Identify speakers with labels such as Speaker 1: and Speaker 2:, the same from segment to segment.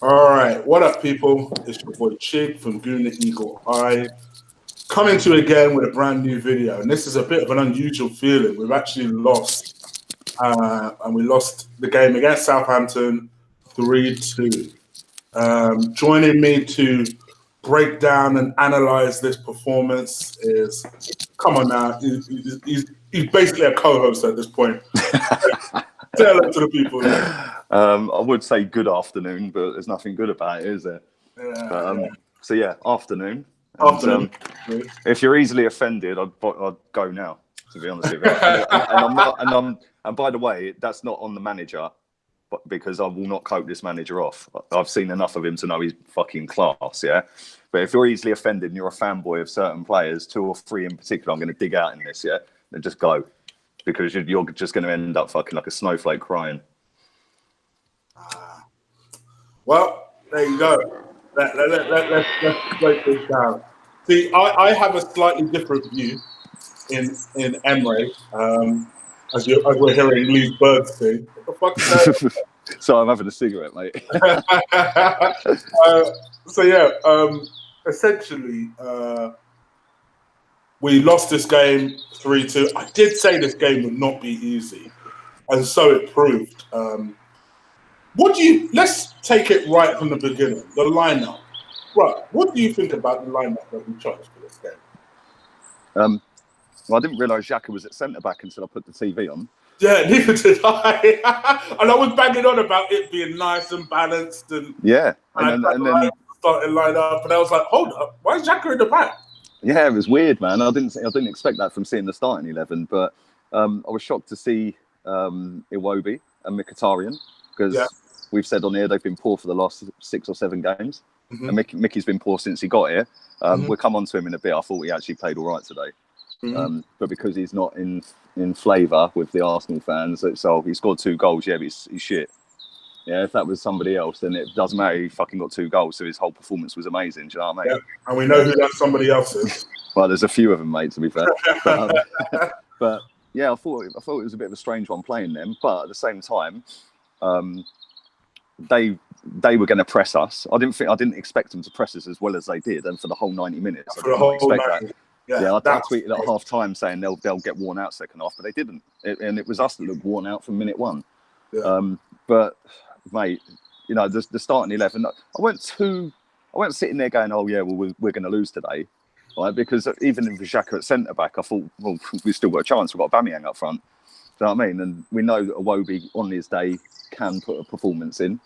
Speaker 1: All right, what up, people? It's your boy Chig from Guna Eagle Eye, coming to you again with a brand new video. And this is a bit of an unusual feeling. We've actually lost, and we lost the game against Southampton 3-2. Joining me to break down and analyze this performance is, come on now, he's basically a co-host at this point. Tell it to the people.
Speaker 2: I would say good afternoon, but there's nothing good about it, is there?
Speaker 1: Yeah,
Speaker 2: So yeah, afternoon.
Speaker 1: Afternoon.
Speaker 2: If you're easily offended, I'd go now. To be honest with you, and I'm not. And by the way, that's not on the manager, but because I will not cope this manager off. I've seen enough of him to know he's fucking class. Yeah, but if you're easily offended and you're a fanboy of certain players, 2 or 3 in particular, I'm going to dig out in this. Yeah, then just go, because you're just going to end up fucking like a snowflake crying.
Speaker 1: Well, there you go. Let's break this down. See, I have a slightly different view in Emre, as we're hearing Lee's birds sing. What the fuck is that?
Speaker 2: So I'm having a cigarette, mate.
Speaker 1: Essentially, we lost this game 3-2. I did say this game would not be easy, and so it proved. Let's take it right from the beginning. The lineup, right? What do you think about the lineup that we chose for this game?
Speaker 2: Well, I didn't realise Xhaka was at centre back until I put the TV on.
Speaker 1: Yeah, neither did I. And I was banging on about it being nice and balanced, and
Speaker 2: yeah, and then
Speaker 1: starting lineup, and I was like, hold up, why is Xhaka in the back?
Speaker 2: Yeah, it was weird, man. I didn't expect that from seeing the starting 11, but I was shocked to see Iwobi and Mkhitaryan, because we've said on here they've been poor for the last 6 or 7 games. Mm-hmm. And Mickey's been poor since he got here. We'll come on to him in a bit. I thought he actually played all right today. Mm-hmm. But because he's not in flavour with the Arsenal fans, so he scored 2 goals, but he's shit. Yeah, if that was somebody else, then it doesn't matter. He fucking got 2 goals, so his whole performance was amazing. Do you know what I mean?
Speaker 1: Yeah, and we know who that somebody else is.
Speaker 2: Well, there's a few of them, mate, to be fair. But yeah, I thought it was a bit of a strange one playing them. But at the same time, they were going to press us. I didn't expect them to press us as well as they did, and for the whole 90 minutes. I didn't expect that. Yeah, I tweeted at half time saying they'll get worn out second half, but they didn't. And it was us that looked worn out from minute 1. Yeah. But mate, you know, the starting 11. I weren't sitting there going, oh yeah, well we're going to lose today, right? Because even if Xhaka at centre back, I thought, well, we've still got a chance. We've got Aubameyang up front. Do you know what I mean? And we know that Iwobi on his day can put a performance in,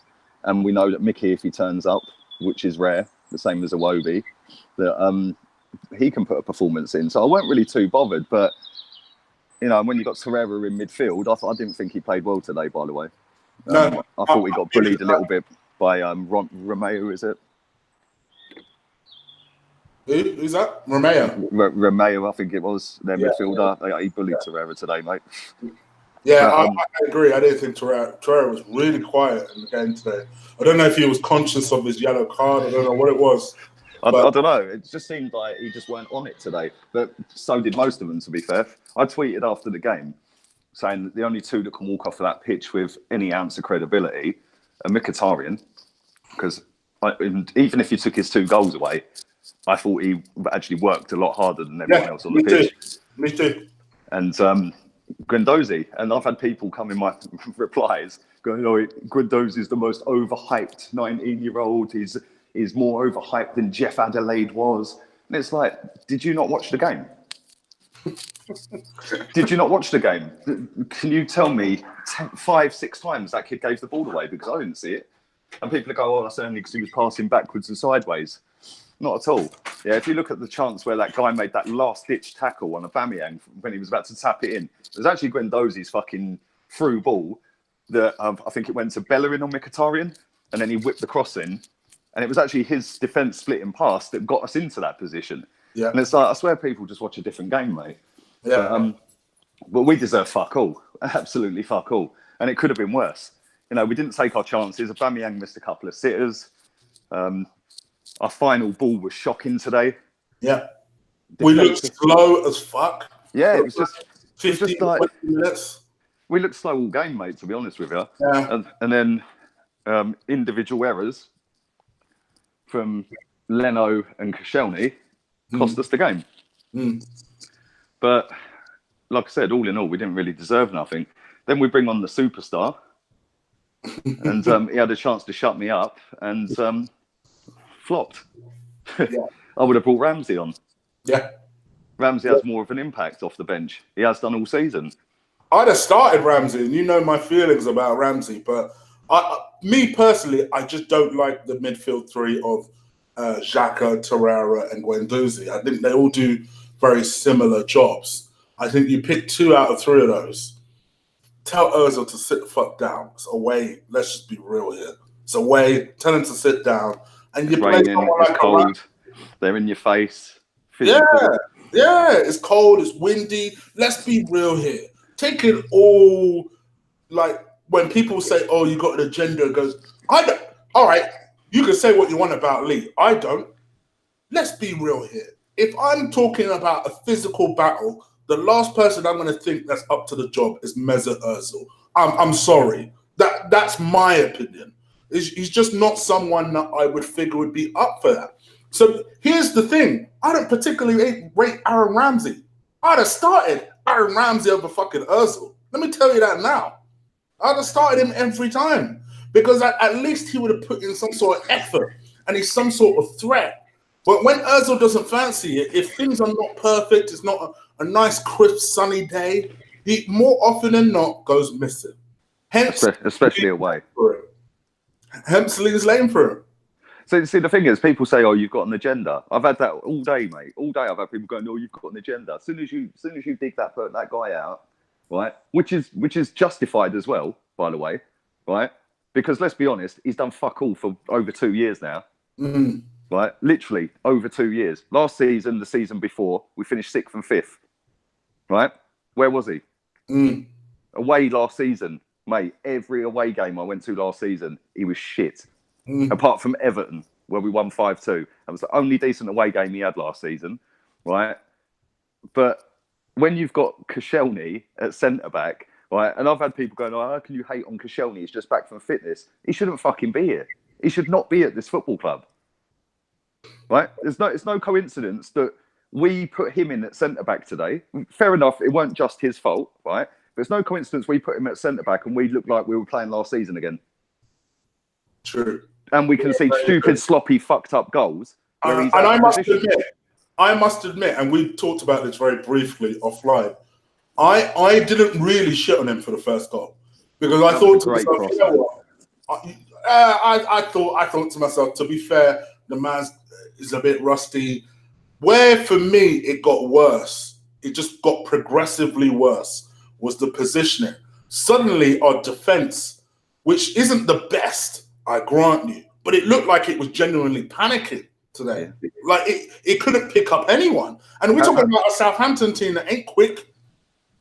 Speaker 2: and we know that Mickey, if he turns up, which is rare, the same as Iwobi, that he can put a performance in. So I weren't really too bothered. But you know, when you got Torreira in midfield, I didn't think he played well today. By the way, I thought he got bullied a little bit by Romeo. Is it?
Speaker 1: Who's that? Romeo.
Speaker 2: Romeo, I think it was their midfielder. He bullied Torreira today, mate.
Speaker 1: Yeah, I agree. I didn't think Torreira was really quiet in the game today. I don't know if he was conscious of his yellow card. I don't know what it was.
Speaker 2: I don't know. It just seemed like he just weren't on it today. But so did most of them, to be fair. I tweeted after the game saying that the only 2 that can walk off of that pitch with any ounce of credibility are Mkhitaryan. Because even if you took his 2 goals away, I thought he actually worked a lot harder than everyone else on the pitch.
Speaker 1: Me too.
Speaker 2: And Guendouzi. And I've had people come in my replies going, oh, Guendouzi's the most overhyped 19-year-old. He's more overhyped than Jeff Adelaide was. And it's like, did you not watch the game? Did you not watch the game? Can you tell me 5, 6 times that kid gave the ball away? Because I didn't see it. And people go, oh, that's only because he was passing backwards and sideways. Not at all. Yeah, if you look at the chance where that guy made that last-ditch tackle on Aubameyang when he was about to tap it in, it was actually Guendouzi's fucking through ball that I think it went to Bellerin on Mkhitaryan, and then he whipped the cross in. And it was actually his defence splitting pass that got us into that position. Yeah. And it's like, I swear people just watch a different game, mate. Yeah. But we deserve fuck all. Absolutely fuck all. And it could have been worse. You know, we didn't take our chances. Aubameyang missed a couple of sitters. Our final ball was shocking today.
Speaker 1: Yeah. We looked slow as fuck.
Speaker 2: Yeah, it was just
Speaker 1: 15
Speaker 2: like,
Speaker 1: minutes.
Speaker 2: We looked slow all game, mate, to be honest with you.
Speaker 1: Yeah.
Speaker 2: And then individual errors from Leno and Koscielny cost us the game. But like I said, all in all, we didn't really deserve nothing. Then we bring on the superstar, and he had a chance to shut me up and flopped. I would have brought Ramsey on.
Speaker 1: Yeah.
Speaker 2: Ramsey has more of an impact off the bench. He has done all season.
Speaker 1: I'd have started Ramsey, and you know my feelings about Ramsey, but me personally, I just don't like the midfield three of Xhaka, Torreira, and Guendouzi. I think they all do very similar jobs. I think you pick 2 out of 3 of those. Tell Ozil to sit the fuck down. It's away. Let's just be real here. It's away. Tell him to sit down. And you play someone like
Speaker 2: cold. They're in your face.
Speaker 1: Physical. Yeah. It's cold. It's windy. Let's be real here. Take it all, like when people say, "Oh, you got an agenda," it goes, "I don't." All right, you can say what you want about Lee. I don't. Let's be real here. If I'm talking about a physical battle, the last person I'm going to think that's up to the job is Mesut Ozil. I'm sorry. That's my opinion. He's just not someone that I would figure would be up for that. So here's the thing. I don't particularly rate Aaron Ramsey. I'd have started Aaron Ramsey over fucking Ozil. Let me tell you that now. I'd have started him every time because at least he would have put in some sort of effort and he's some sort of threat. But when Ozil doesn't fancy it, if things are not perfect, it's not a nice, crisp, sunny day, he more often than not goes missing. Hence,
Speaker 2: especially away.
Speaker 1: Hence leaves lane for him.
Speaker 2: So, see, the thing is, people say, "Oh, you've got an agenda." I've had that all day, mate. All day, I've had people going, "Oh, you've got an agenda." As soon as you dig that guy out, right? Which is justified as well, by the way, right? Because let's be honest, he's done fuck all for over 2 years now, right? Literally over 2 years. Last season, the season before, we finished 6th and 5th, right? Where was he? Away last season, mate. Every away game I went to last season, he was shit. Apart from Everton, where we won 5-2. That was the only decent away game he had last season, right? But when you've got Koscielny at centre-back, right, and I've had people going, "Oh, how can you hate on Koscielny? He's just back from fitness." He shouldn't fucking be here. He should not be at this football club, right? It's no coincidence that we put him in at centre-back today. Fair enough, it weren't just his fault, right? But it's no coincidence we put him at centre-back and we looked like we were playing last season again.
Speaker 1: True.
Speaker 2: And we can see stupid, sloppy, fucked up goals.
Speaker 1: And I must admit, and we talked about this very briefly offline, I didn't really shit on him for the first goal because I thought to myself, you know what? I thought to myself, to be fair, the man is a bit rusty. Where for me it got worse, it just got progressively worse, was the positioning. Suddenly our defense, which isn't the best, I grant you, but it looked like it was genuinely panicking today. Like it couldn't pick up anyone. And we're talking about a Southampton team that ain't quick.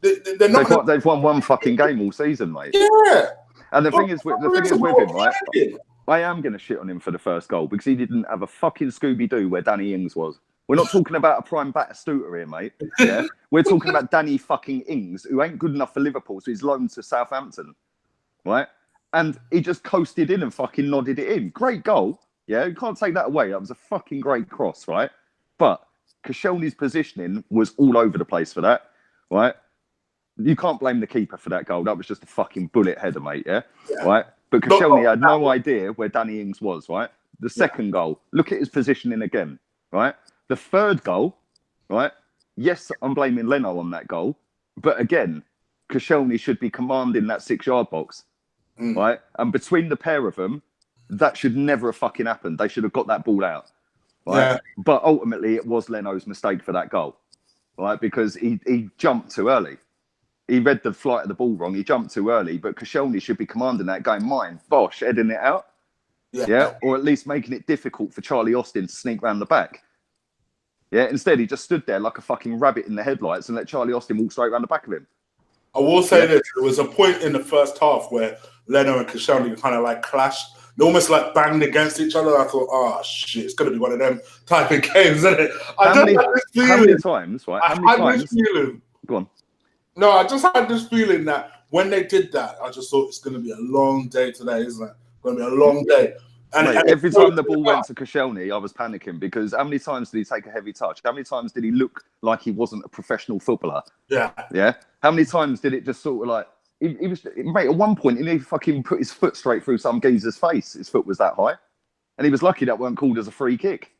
Speaker 1: They're not.
Speaker 2: They've won one fucking game all season, mate.
Speaker 1: Yeah.
Speaker 2: And the thing is with him, right? I am going to shit on him for the first goal because he didn't have a fucking Scooby-Doo where Danny Ings was. We're not talking about a prime Batistuta here, mate. Yeah, we're talking about Danny fucking Ings, who ain't good enough for Liverpool, so he's loaned to Southampton, right? And he just coasted in and fucking nodded it in. Great goal. Yeah, you can't take that away. That was a fucking great cross, right? But Koscielny's positioning was all over the place for that, right? You can't blame the keeper for that goal. That was just a fucking bullet header, mate, yeah? Right? But Koscielny had no idea where Danny Ings was, right? The second goal, look at his positioning again, right? The third goal, right? Yes, I'm blaming Leno on that goal. But again, Koscielny should be commanding that 6-yard box. Right, and between the pair of them, that should never have fucking happened. They should have got that ball out, right? Yeah. But ultimately, it was Leno's mistake for that goal, right? Because he jumped too early. He read the flight of the ball wrong. He jumped too early. But Koscielny should be commanding that, going, "Mine, Bosh, heading it out." Yeah, or at least making it difficult for Charlie Austin to sneak round the back. Yeah, instead he just stood there like a fucking rabbit in the headlights and let Charlie Austin walk straight round the back of him.
Speaker 1: I will say this: there was a point in the first half where Leno and Koscielny kind of like clashed. They almost like banged against each other. I thought, oh shit, it's going to be one of them type of games, isn't it? How many
Speaker 2: times, right?
Speaker 1: I had this feeling.
Speaker 2: Go on.
Speaker 1: No, I just had this feeling that when they did that, I just thought it's going to be a long day today, isn't it? going to be a long day.
Speaker 2: And every time the ball went to Koscielny, I was panicking because how many times did he take a heavy touch? How many times did he look like he wasn't a professional footballer?
Speaker 1: Yeah.
Speaker 2: How many times did it just sort of like he was, mate? At one point, he fucking put his foot straight through some geezer's face. His foot was that high, and he was lucky that weren't called as a free kick.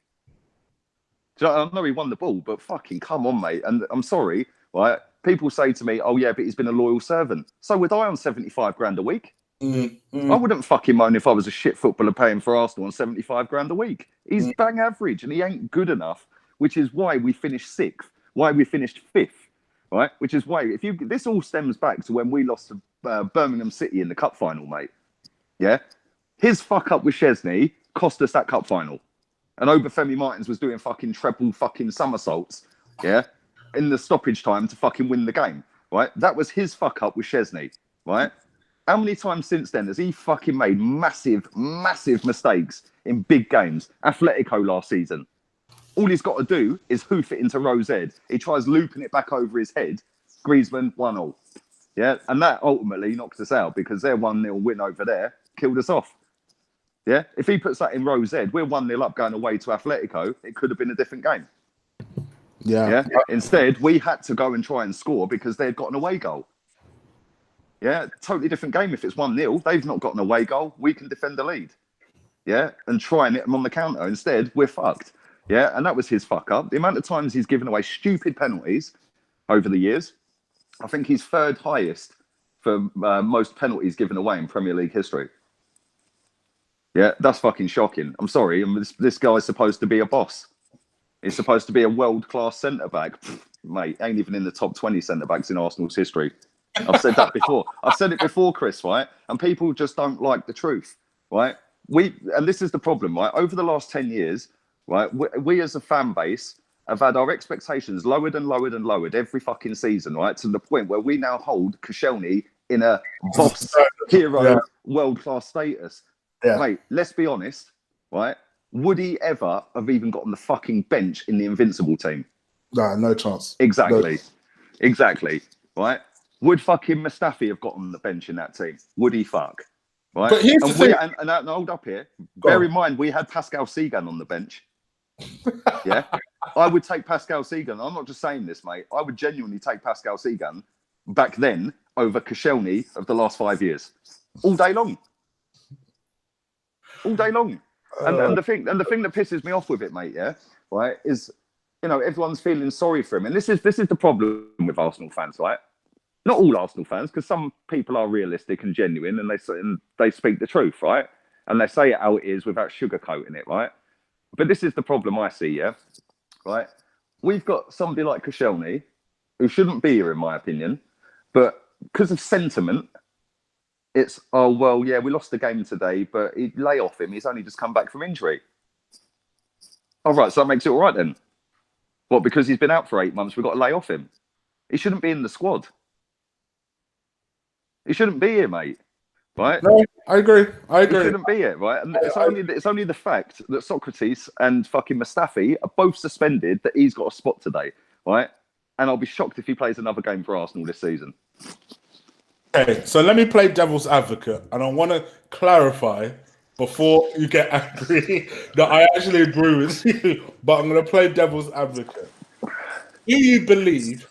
Speaker 2: Do you know, I know he won the ball, but fucking come on, mate. And I'm sorry, right? People say to me, "Oh yeah, but he's been a loyal servant." So would I on 75 grand a week. I wouldn't fucking moan if I was a shit footballer paying for Arsenal on 75 grand a week. He's bang average and he ain't good enough, which is why we finished 6th, why we finished 5th, right? Which is why this all stems back to when we lost to Birmingham City in the cup final, mate. Yeah, his fuck up with Szczesny cost us that cup final, and Obafemi Martins was doing fucking treble fucking somersaults, yeah, in the stoppage time to fucking win the game, right? That was his fuck up with Szczesny, right? How many times since then has he fucking made massive, massive mistakes in big games? Atletico last season. All he's got to do is hoof it into Rose Ed. He tries looping it back over his head. Griezmann 1-0. Yeah, and that ultimately knocked us out because their 1-0 win over there killed us off. Yeah, if he puts that in Rose Ed, we're 1-0 up going away to Atletico. It could have been a different game. Yeah. Instead, we had to go and try and score because they'd got an away goal. Yeah, totally different game if it's 1-0. They've not got an away goal. We can defend the lead. Yeah, and try and hit them on the counter. Instead, we're fucked. Yeah, and that was his fuck up. The amount of times he's given away stupid penalties over the years, I think he's 3rd highest for most penalties given away in Premier League history. Yeah, that's fucking shocking. I'm sorry. This guy's supposed to be a boss. He's supposed to be a world-class centre-back. Mate, ain't even in the top 20 centre-backs in Arsenal's history. I've said that before. I've said it before, Chris, right? And people just don't like the truth, right? And this is the problem, right? Over the last 10 years, right, we as a fan base have had our expectations lowered and lowered and lowered every fucking season, right? To the point where we now hold Koscielny in a boss hero world-class status. Yeah. Mate, let's be honest, right? Would he ever have even got on the fucking bench in the Invincible team?
Speaker 1: No chance.
Speaker 2: Exactly. Right? Would fucking Mustafi have got on the bench in that team? Would he fuck? Right?
Speaker 1: But here's the thing.
Speaker 2: And hold up here. Bear in mind, we had Pascal Segan on the bench. Yeah? I would take Pascal Segan. I'm not just saying this, mate. I would genuinely take Pascal Segan back then over Koscielny of the last 5 years. All day long. And the thing that pisses me off with it, mate, yeah, right, is, you know, everyone's feeling sorry for him. And this is the problem with Arsenal fans, right? Not all Arsenal fans, because some people are realistic and genuine, and they speak the truth, right? And they say it how it is without sugarcoating it, right? But this is the problem I see, yeah, right? We've got somebody like Koscielny, who shouldn't be here, in my opinion, but because of sentiment, it's, oh, well, yeah, we lost the game today, but he'd lay off him. He's only just come back from injury. All right, so that makes it all right then. What, because he's been out for 8 months, we've got to lay off him? He shouldn't be in the squad. He shouldn't be here, mate. Right?
Speaker 1: No, I agree.
Speaker 2: He shouldn't be here, right? And it's only the fact that Socrates and fucking Mustafi are both suspended that he's got a spot today, right? And I'll be shocked if he plays another game for Arsenal this season.
Speaker 1: Okay, so let me play devil's advocate, and I want to clarify before you get angry that I actually agree with you, but I'm going to play devil's advocate. Do you believe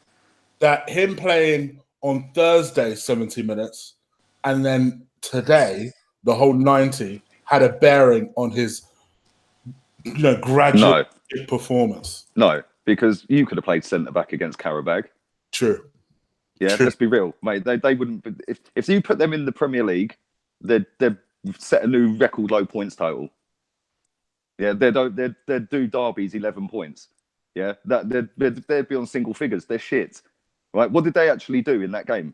Speaker 1: that him playing on Thursday 70 minutes and then today the whole 90 had a bearing on his gradual performance?
Speaker 2: No, because you could have played centre-back against Karabag.
Speaker 1: True.
Speaker 2: Yeah, let's be real, mate. They wouldn't. If you put them in the Premier League, they'd set a new record low points total. Yeah, they'd do Derby's 11 points. Yeah, they'd be on single figures. They're shit, right? What did they actually do in that game?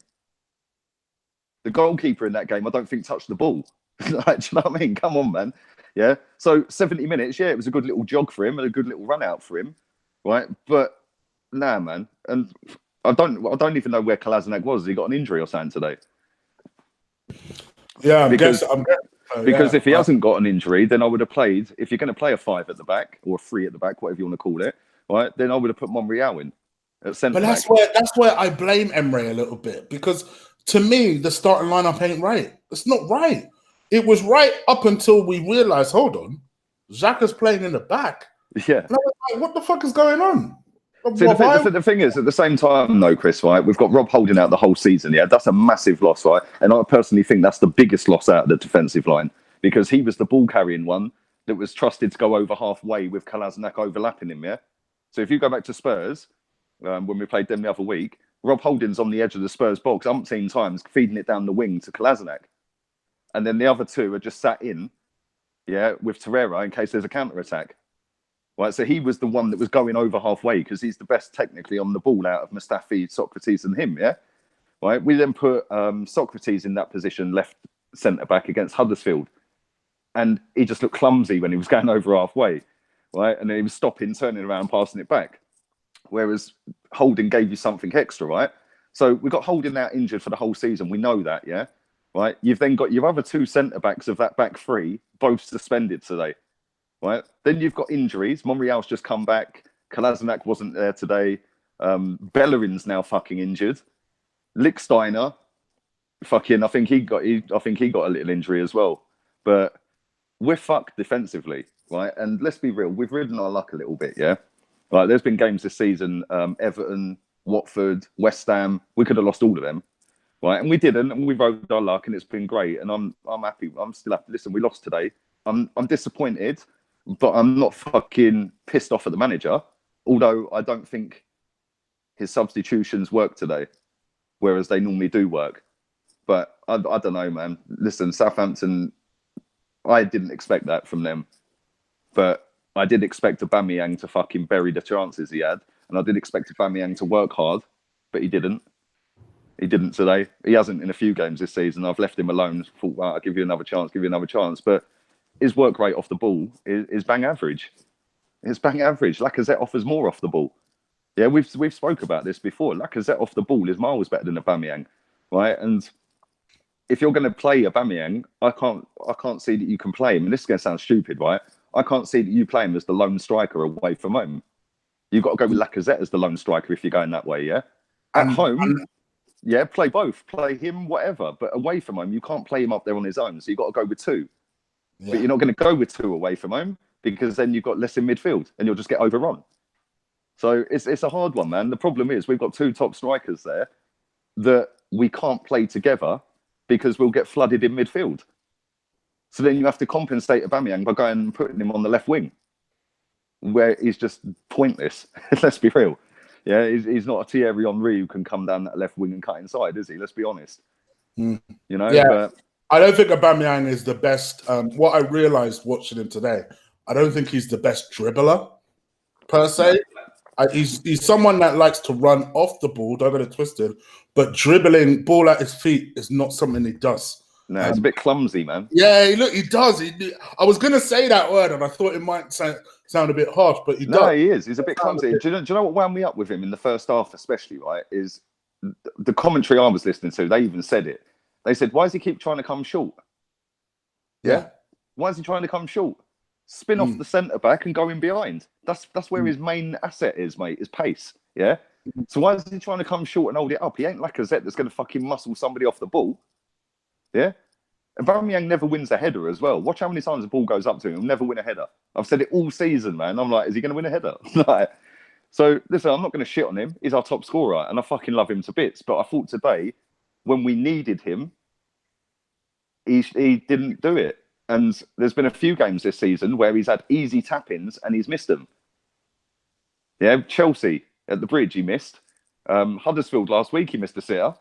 Speaker 2: The goalkeeper in that game, I don't think touched the ball. Like, do you know what I mean? Come on, man. Yeah. So 70 minutes, yeah, it was a good little jog for him and a good little run out for him, right? But nah, man, and. I don't even know where Kolasinac was. He got an injury or something today.
Speaker 1: Yeah,
Speaker 2: because if he hasn't got an injury, then I would have played. If you're going to play a 5 at the back or a 3 at the back, whatever you want to call it, right? Then I would have put Monreal in at centre.
Speaker 1: But that's where I blame Emre a little bit, because to me the starting lineup ain't right. It's not right. it was right up until we realized, hold on, Xhaka's playing in the back.
Speaker 2: Yeah.
Speaker 1: And I was like, what the fuck is going on?
Speaker 2: See, the thing is, at the same time, though, Chris, right, we've got Rob Holding out the whole season. Yeah, that's a massive loss, right? And I personally think that's the biggest loss out of the defensive line, because he was the ball carrying one that was trusted to go over halfway with Kolasinac overlapping him. Yeah. So if you go back to Spurs, when we played them the other week, Rob Holding's on the edge of the Spurs box umpteen times, feeding it down the wing to Kolasinac, and then the other two are just sat in, yeah, with Torreira in case there's a counter attack. Right, so he was the one that was going over halfway because he's the best technically on the ball out of Mustafi, Socrates, and him. Yeah, right. We then put Socrates in that position, left centre back against Huddersfield, and he just looked clumsy when he was going over halfway, right? And then he was stopping, turning around, passing it back. Whereas Holding gave you something extra, right? So we got Holding out injured for the whole season. We know that, yeah, right. You've then got your other two centre backs of that back three, both suspended today. Right. Then you've got injuries. Monreal's just come back. Kolasinac wasn't there today. Bellerin's now fucking injured. Lichtsteiner, fucking, I think he got a little injury as well. But we're fucked defensively, right? And let's be real, we've ridden our luck a little bit, yeah. Like, there's been games this season, Everton, Watford, West Ham. We could have lost all of them, right? And we didn't, and we rode our luck, and it's been great. And I'm happy. I'm still happy. Listen, we lost today. I'm disappointed. But I'm not fucking pissed off at the manager, although I don't think his substitutions work today, whereas they normally do work. But I don't know, man. Listen, Southampton, I didn't expect that from them. But I did expect Aubameyang to fucking bury the chances he had. And I did expect Aubameyang to work hard, but he didn't. He didn't today. He hasn't in a few games this season. I've left him alone. Thought, well, I'll give you another chance. But his work rate off the ball is bang average. It's bang average. Lacazette offers more off the ball. Yeah, we've spoke about this before. Lacazette off the ball is miles better than Aubameyang, right? And if you're going to play Aubameyang, I can't see that you can play him. And this is going to sound stupid, right? I can't see that you play him as the lone striker away from home. You've got to go with Lacazette as the lone striker if you're going that way, yeah? At home, yeah, play both. Play him, whatever. But away from home, you can't play him up there on his own. So you've got to go with two. Yeah. But you're not going to go with two away from home because then you've got less in midfield and you'll just get overrun. So it's a hard one, man. The problem is we've got two top strikers there that we can't play together because we'll get flooded in midfield. So then you have to compensate Aubameyang by going and putting him on the left wing, where he's just pointless. Let's be real. Yeah, he's not a Thierry Henry who can come down that left wing and cut inside, is he? Let's be honest. You know,
Speaker 1: yeah.
Speaker 2: But
Speaker 1: I don't think Aubameyang is the best. What I realized watching him today, I don't think he's the best dribbler per se. He's someone that likes to run off the ball, don't get it twisted, but dribbling ball at his feet is not something he does.
Speaker 2: No, it's a bit clumsy, man.
Speaker 1: Yeah, he does. I was going to say that word, and I thought it might sound a bit harsh, but he does.
Speaker 2: No, he is. He's a bit clumsy. Do you know what wound me up with him in the first half especially, right, is the commentary I was listening to, they even said it. They said, why does he keep trying to come short? Yeah? Why is he trying to come short? Spin off the centre-back and go in behind. That's where his main asset is, mate, is pace. Yeah? So why is he trying to come short and hold it up? He ain't Lacazette that's going to fucking muscle somebody off the ball. Yeah? Aubameyang never wins a header as well. Watch how many times the ball goes up to him. He'll never win a header. I've said it all season, man. I'm like, is he going to win a header? So, listen, I'm not going to shit on him. He's our top scorer, and I fucking love him to bits. But I thought today, when we needed him, he didn't do it. And there's been a few games this season where he's had easy tap-ins and he's missed them. Yeah, Chelsea at the Bridge, he missed. Huddersfield last week, he missed a sitter.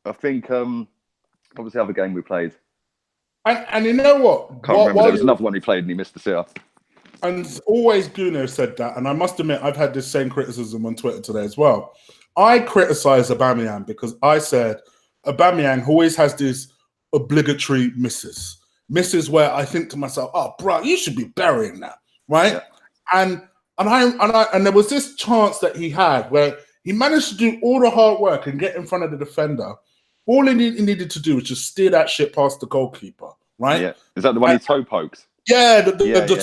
Speaker 2: I think, what was the other game we played?
Speaker 1: And you know what?
Speaker 2: Can't remember. There was another one he played and he missed the sitter.
Speaker 1: And always Guno said that, and I must admit, I've had this same criticism on Twitter today as well. I criticise Aubameyang because I said Aubameyang always has these obligatory misses where I think to myself, oh, bro, you should be burying that, right? Yeah. And there was this chance that he had where he managed to do all the hard work and get in front of the defender. All he needed to do was just steer that shit past the goalkeeper, right?
Speaker 2: Yeah. Is that the one he toe poked?
Speaker 1: Yeah, the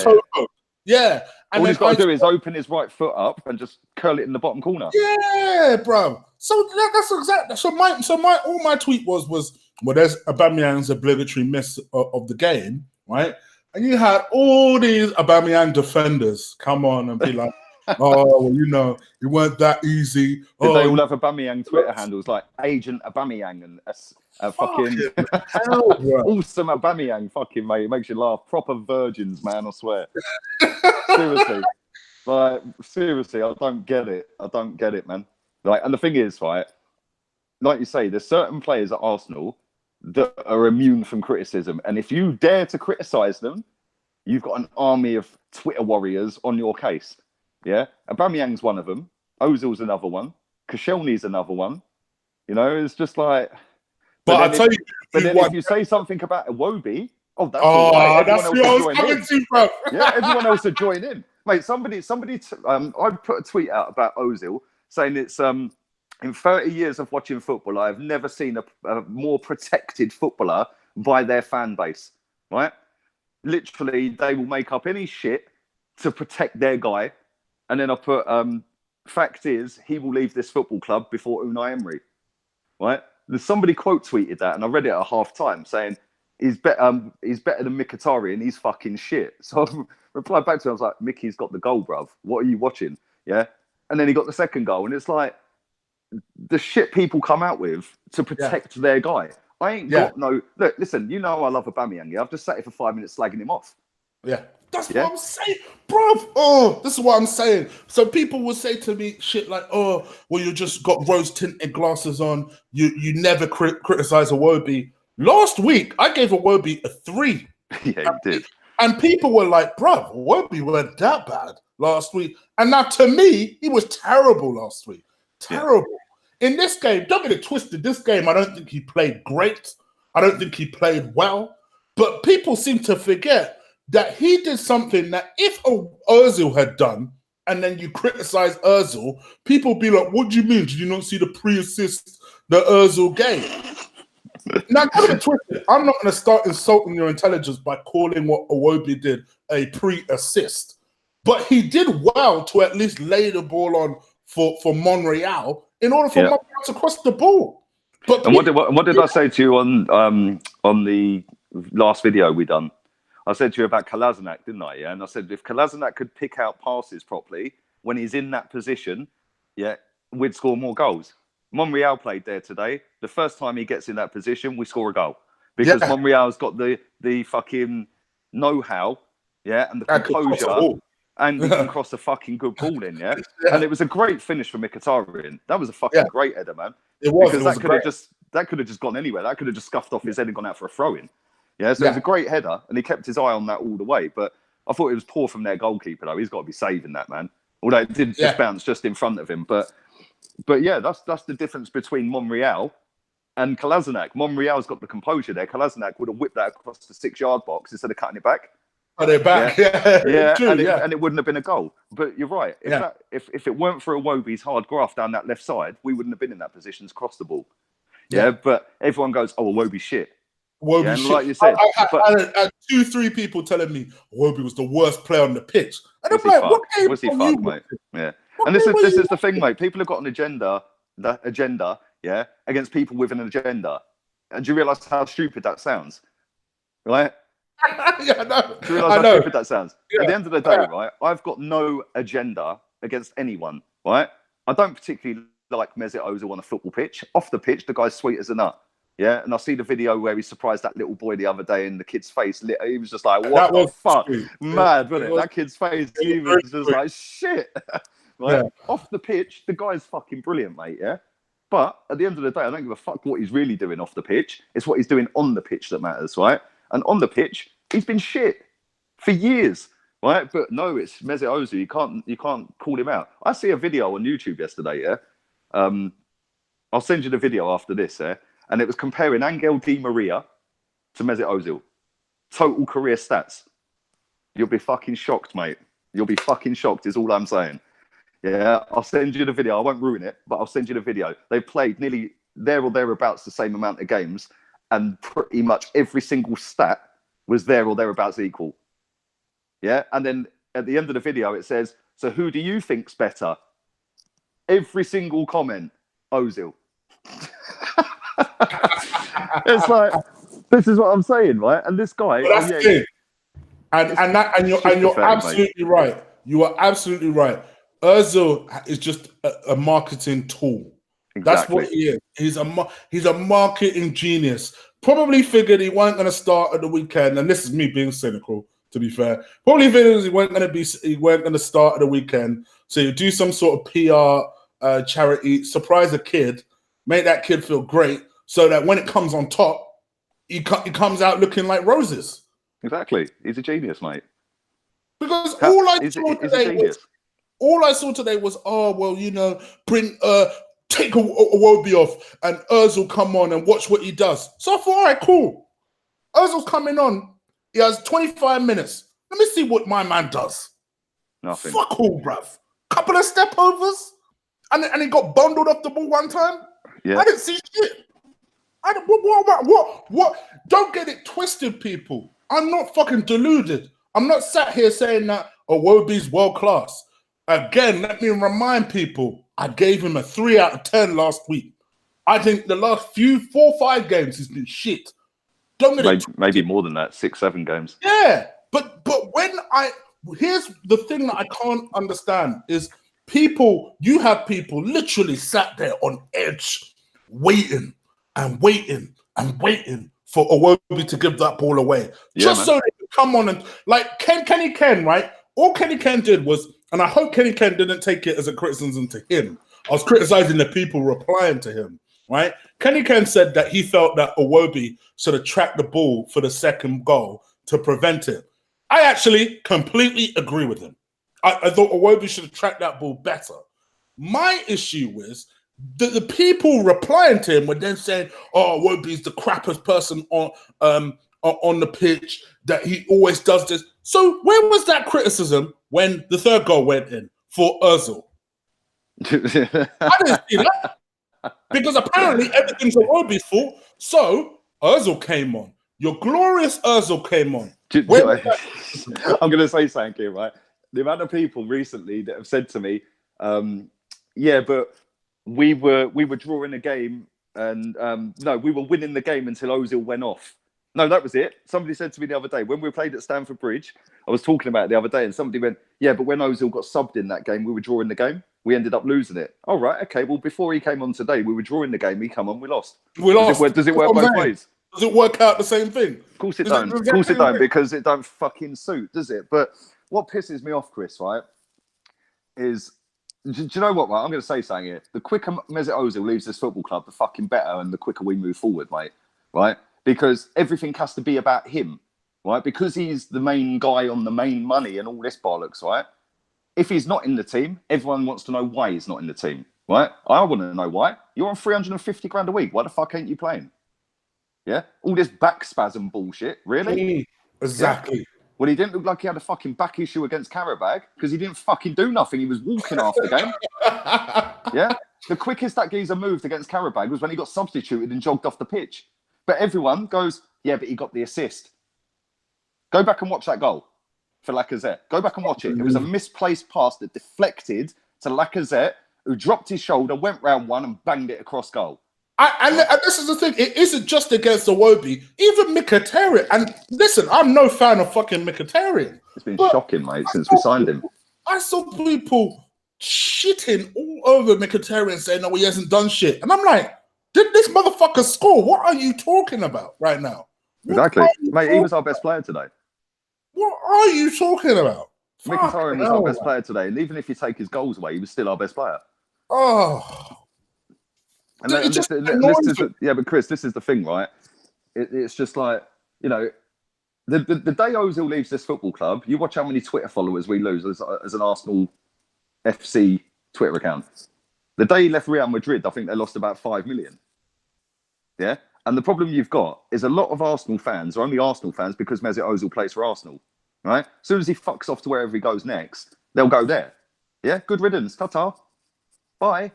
Speaker 1: toe poke. Yeah.
Speaker 2: And all he's got to do is open his right foot up and just curl it in the bottom corner.
Speaker 1: Yeah, bro. So that's exactly. So all my tweet was, well, there's Aubameyang's obligatory miss of the game, right? And you had all these Aubameyang defenders come on and be like, oh, well, you know, it weren't that easy.
Speaker 2: Did they all have Aubameyang Twitter handles like Agent Aubameyang and fucking
Speaker 1: hell,
Speaker 2: awesome Aubameyang? Fucking mate, it makes you laugh. Proper virgins, man. I swear. Seriously, like seriously, I don't get it. I don't get it, man. Like, and the thing is, right, like you say, there's certain players at Arsenal that are immune from criticism, and if you dare to criticize them, you've got an army of Twitter warriors on your case. Yeah, Aubameyang's one of them. Ozil's another one. Koscielny's another one. You know, it's just like.
Speaker 1: But I tell you,
Speaker 2: if you say something about Iwobi, that's
Speaker 1: that's what I was coming to, bro.
Speaker 2: Yeah, everyone else would join in, mate. Somebody. I put a tweet out about Ozil saying it's in 30 years of watching football, I've never seen a more protected footballer by their fan base. Right? Literally, they will make up any shit to protect their guy. And then I put, fact is, he will leave this football club before Unai Emery. Right? There's somebody quote tweeted that, and I read it at half time saying he's better than Mkhitaryan, he's fucking shit. So I replied back to him, I was like, Mickey's got the goal, bruv. What are you watching? Yeah. And then he got the second goal, and it's like the shit people come out with to protect their guy. I ain't got no. Look, listen, you know I love Aubameyang. Yeah, I've just sat here for 5 minutes slagging him off.
Speaker 1: Yeah. That's what I'm saying, bro. Oh, this is what I'm saying. So people will say to me shit like, oh, well, you just got rose-tinted glasses on. You never criticize Iwobi. Last week, I gave Iwobi a 3.
Speaker 2: Yeah, you did.
Speaker 1: And people were like, bro, Iwobi weren't that bad last week. And now, to me, he was terrible last week. Terrible. Yeah. In this game, don't get it twisted. This game, I don't think he played great. I don't think he played well. But people seem to forget that he did something that if Ozil had done, and then you criticize Ozil, people be like, what do you mean? Did you not see the pre-assist that Ozil gave? Now, don't get twisted. I'm not going to start insulting your intelligence by calling what Iwobi did a pre-assist. But he did well to at least lay the ball on for Monreal in order for Monreal to cross the ball. But
Speaker 2: what did I say to you on the last video we done? I said to you about Kolasinac, didn't I? Yeah, and I said if Kolasinac could pick out passes properly when he's in that position, we'd score more goals. Monreal played there today. The first time he gets in that position, we score a goal because Monreal's got the fucking know-how, and the composure, and he can cross a fucking good ball in, And it was a great finish for Mkhitaryan. That was a fucking great header, man.
Speaker 1: It was
Speaker 2: because that could have just gone anywhere. That could have just scuffed off his head and gone out for a throw-in. Yeah, so it was a great header, and he kept his eye on that all the way. But I thought it was poor from their goalkeeper, though. He's got to be saving that, man. Although it did just bounce just in front of him. But yeah, that's the difference between Monreal and Kolasinac. Monreal's got the composure there. Kolasinac would have whipped that across the 6-yard box instead of cutting it back.
Speaker 1: Cut it back,
Speaker 2: and it wouldn't have been a goal. But you're right. If it weren't for Iwobi's hard graft down that left side, we wouldn't have been in that position to cross the ball. Yeah, but everyone goes, oh, Iwobi's shit.
Speaker 1: Iwobi shit.
Speaker 2: Like you said,
Speaker 1: I had 2-3 people telling me Iwobi was the worst player on the pitch. And I'm like, what game
Speaker 2: was he fucked, mate? Yeah. And this is the thing, mate. People have got an agenda, against people with an agenda. And do you realise how stupid that sounds? Right?
Speaker 1: Yeah, I know.
Speaker 2: Do you realise how stupid that sounds? Yeah. At the end of the day, right, I've got no agenda against anyone, right? I don't particularly like Mesut Ozil on a football pitch. Off the pitch, the guy's sweet as a nut. Yeah, and I see the video where he surprised that little boy the other day and the kid's face lit. He was just like, what the fuck? Sweet. Mad, wasn't it? That kid's face, he was just like, shit. Right? Yeah. Off the pitch, the guy's fucking brilliant, mate, yeah? But at the end of the day, I don't give a fuck what he's really doing off the pitch. It's what he's doing on the pitch that matters, right? And on the pitch, he's been shit for years, right? But no, it's Mesut Ozil. You can't call him out. I see a video on YouTube yesterday, yeah? I'll send you the video after this, yeah? And it was comparing Angel Di Maria to Mesut Ozil. Total career stats. You'll be fucking shocked, mate. You'll be fucking shocked is all I'm saying. Yeah, I'll send you the video. I won't ruin it, but I'll send you the video. They've played nearly there or thereabouts the same amount of games, and pretty much every single stat was there or thereabouts equal. Yeah, and then at the end of the video, it says, "So who do you think's better?" Every single comment, Ozil. It's like, this is what I'm saying, right? And this guy,
Speaker 1: that's it. And you're absolutely right. You are absolutely right. Ozil is just a marketing tool. Exactly. That's what he is. He's a marketing genius. Probably figured he weren't going to start at the weekend, and this is me being cynical, to be fair. Probably figured he weren't going to start at the weekend. So you do some sort of PR charity, surprise a kid, make that kid feel great, so that when it comes on top, he comes out looking like roses.
Speaker 2: Exactly. He's a genius, mate.
Speaker 1: Because all I saw today was, oh, well, you know, take Iwobi off and Ozil come on and watch what he does. So I thought, all right, cool. Ozil's coming on. He has 25 minutes. Let me see what my man does.
Speaker 2: Nothing.
Speaker 1: Fuck all, bruv. Couple of step overs. And he got bundled off the ball one time.
Speaker 2: Yeah.
Speaker 1: I didn't see shit. What? Don't get it twisted, people. I'm not fucking deluded. I'm not sat here saying that Iwobi's world class. Again, let me remind people, I gave him a 3 out of 10 last week. I think the last 4 or 5 games he's been shit. Don't get it.
Speaker 2: Maybe more than that, 6, 7 games.
Speaker 1: Yeah, but here's the thing that I can't understand is you have people literally sat there on edge, waiting for Iwobi to give that ball away.
Speaker 2: Yeah,
Speaker 1: so they could come on and, like, Kenny Ken, right? All Kenny Ken did was, and I hope Kenny Ken didn't take it as a criticism to him. I was criticizing the people replying to him, right? Kenny Ken said that he felt that Iwobi should have tracked the ball for the second goal to prevent it. I actually completely agree with him. I thought Iwobi should have tracked that ball better. My issue is that the people replying to him were then saying, "Oh, Iwobi's the crappiest person on the pitch, that he always does this." So where was that criticism when the third goal went in for Ozil? I didn't see that. Because apparently everything's Iwobi's fault. So Ozil came on. Your glorious Ozil came on.
Speaker 2: I'm going to say something here, right? The amount of people recently that have said to me, yeah, but we were drawing a game and no, we were winning the game until Ozil went off. No, that was it. Somebody said to me the other day, when we played at Stamford Bridge, I was talking about it the other day, and somebody went, yeah, but when Ozil got subbed in that game, we were drawing the game. We ended up losing it. All right, okay. Well, before he came on today, we were drawing the game. He come on, we lost.
Speaker 1: We lost.
Speaker 2: Does it work both ways?
Speaker 1: Does it work out the same thing?
Speaker 2: Of course it don't. Of course it don't, because it don't fucking suit, does it? But what pisses me off, Chris, right, is, do you know what, right? I'm going to say something here. The quicker Mesut Ozil leaves this football club, the fucking better, and the quicker we move forward, mate, right? Because everything has to be about him, right? Because he's the main guy on the main money and all this bollocks, right? If he's not in the team, everyone wants to know why he's not in the team, right? I want to know why. You're on 350 grand a week. Why the fuck ain't you playing? Yeah? All this back spasm bullshit, really?
Speaker 1: Exactly.
Speaker 2: Yeah? Well, he didn't look like he had a fucking back issue against Qarabag because he didn't fucking do nothing. He was walking after the game. Yeah? The quickest that geezer moved against Qarabag was when he got substituted and jogged off the pitch. But everyone goes, yeah, but he got the assist. Go back and watch that goal for Lacazette. Go back and watch it. It was a misplaced pass that deflected to Lacazette, who dropped his shoulder, went round one and banged it across goal.
Speaker 1: And this is the thing. It isn't just against Iwobi. Even Mkhitaryan. And listen, I'm no fan of fucking Mkhitaryan.
Speaker 2: It's been shocking, mate, since we signed him.
Speaker 1: I saw people shitting all over Mkhitaryan saying, no, he hasn't done shit. And I'm like, did this motherfucker score? What are you talking about right now?
Speaker 2: Exactly. Mate, he was our best player today.
Speaker 1: What are you talking about?
Speaker 2: Mkhitaryan was our best player today. And even if you take his goals away, he was still our best player.
Speaker 1: Oh.
Speaker 2: And yeah, but Chris, this is the thing, right? It's just like, you know, the day Ozil leaves this football club, you watch how many Twitter followers we lose as an Arsenal FC Twitter account. The day he left Real Madrid, I think they lost about 5 million. Yeah? And the problem you've got is a lot of Arsenal fans are only Arsenal fans because Mesut Ozil plays for Arsenal, right? As soon as he fucks off to wherever he goes next, they'll go there. Yeah? Good riddance. Ta-ta. Bye.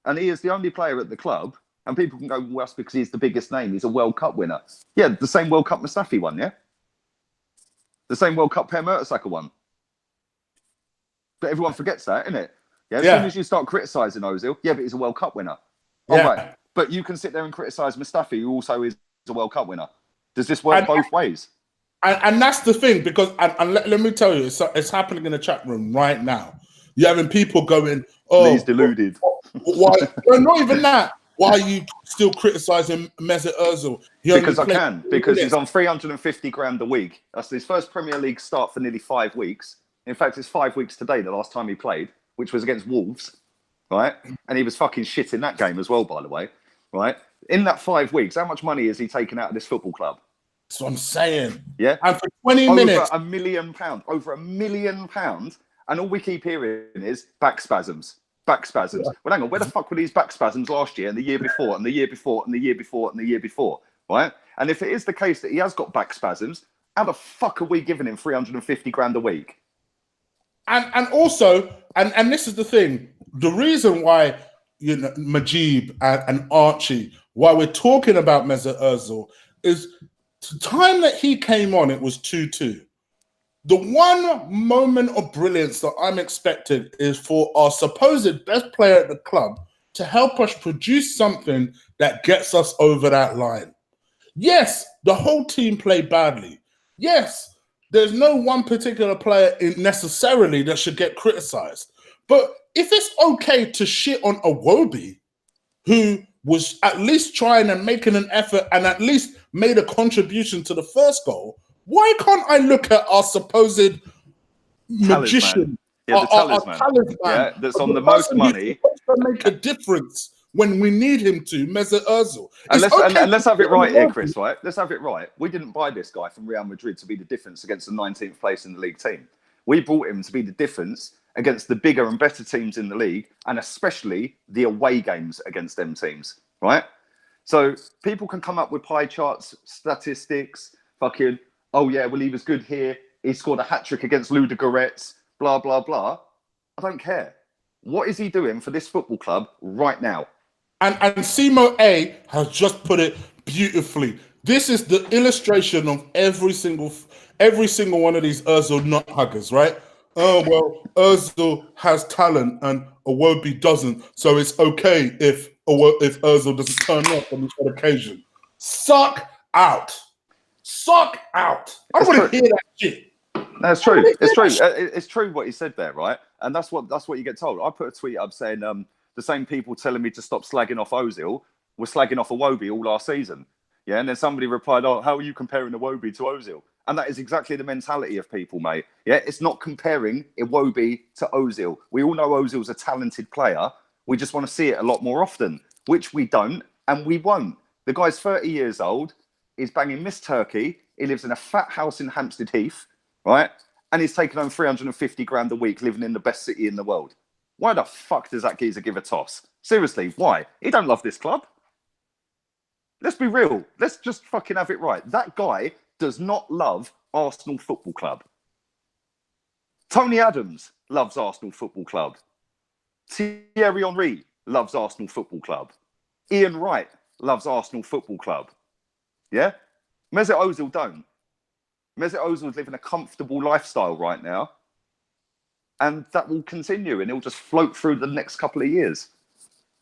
Speaker 2: And he is the only player at the club, and people can go, well, that's because he's the biggest name. He's a World Cup winner. Yeah, the same World Cup Mustafi won, yeah? The same World Cup Per Mertesacker won. But everyone forgets that, innit? Yeah. As soon as you start criticising Ozil, but he's a World Cup winner. All right. But you can sit there and criticise Mustafi, who also is a World Cup winner. Does this work both ways?
Speaker 1: And that's the thing, because and let me tell you, it's happening in the chat room right now. You're having people going, "Oh,
Speaker 2: he's deluded."
Speaker 1: Why? Well, not even that. Why are you still criticising Mesut Ozil?
Speaker 2: Because I can. Because he's on 350 grand a week. That's his first Premier League start for nearly 5 weeks. In fact, it's 5 weeks today, the last time he played, which was against Wolves, right? And he was fucking shit in that game as well, by the way, right? In that 5 weeks, how much money has he taken out of this football club?
Speaker 1: That's what I'm saying.
Speaker 2: Yeah.
Speaker 1: And for 20 minutes.
Speaker 2: Over £1 million. Over £1 million. And all we keep hearing is back spasms. Back spasms. Yeah. Well, hang on. Where the fuck were these back spasms last year and the year before and the year before and the year before and the year before? Right? And if it is the case that he has got back spasms, how the fuck are we giving him 350 grand a week?
Speaker 1: And also, and this is the thing, the reason why, you know, Majib and Archie, why we're talking about Mesut Ozil is the time that he came on, it was 2-2. The one moment of brilliance that I'm expecting is for our supposed best player at the club to help us produce something that gets us over that line. Yes, the whole team played badly. Yes, there's no one particular player necessarily that should get criticized. But if it's okay to shit on Iwobi, who was at least trying and making an effort and at least made a contribution to the first goal, why can't I look at our supposed magician,
Speaker 2: our talisman, that's on the most money,
Speaker 1: to make a difference when we need him to, Mesut Ozil?
Speaker 2: And let's have it right here, Chris, right? Let's have it right. We didn't buy this guy from Real Madrid to be the difference against the 19th place in the league team. We brought him to be the difference against the bigger and better teams in the league, and especially the away games against them teams, right? So people can come up with pie charts, statistics, fucking, oh yeah, well, he was good here. He scored a hat-trick against Ludogorets, blah, blah, blah. I don't care. What is he doing for this football club right now?
Speaker 1: And Simo A has just put it beautifully. This is the illustration of every single one of these Ozil nut huggers, right? Oh, well, Ozil has talent and Iwobi doesn't, so it's okay if Ozil doesn't turn up on this occasion. Suck out. Suck out. I want to hear that shit.
Speaker 2: That's true. It's true. It's true what he said there, right? And that's what you get told. I put a tweet up saying the same people telling me to stop slagging off Ozil were slagging off Iwobi all last season. Yeah, and then somebody replied, "Oh, how are you comparing Iwobi to Ozil?" And that is exactly the mentality of people, mate. Yeah, it's not comparing Iwobi to Ozil. We all know Ozil's a talented player. We just want to see it a lot more often, which we don't and we won't. The guy's 30 years old. He's banging Miss Turkey. He lives in a fat house in Hampstead Heath, right? And he's taking home 350 grand a week living in the best city in the world. Why the fuck does that geezer give a toss? Seriously, why? He don't love this club. Let's be real. Let's just fucking have it right. That guy does not love Arsenal Football Club. Tony Adams loves Arsenal Football Club. Thierry Henry loves Arsenal Football Club. Ian Wright loves Arsenal Football Club. Yeah? Mesut Ozil don't. Mesut Ozil's living a comfortable lifestyle right now. And that will continue and he'll just float through the next couple of years.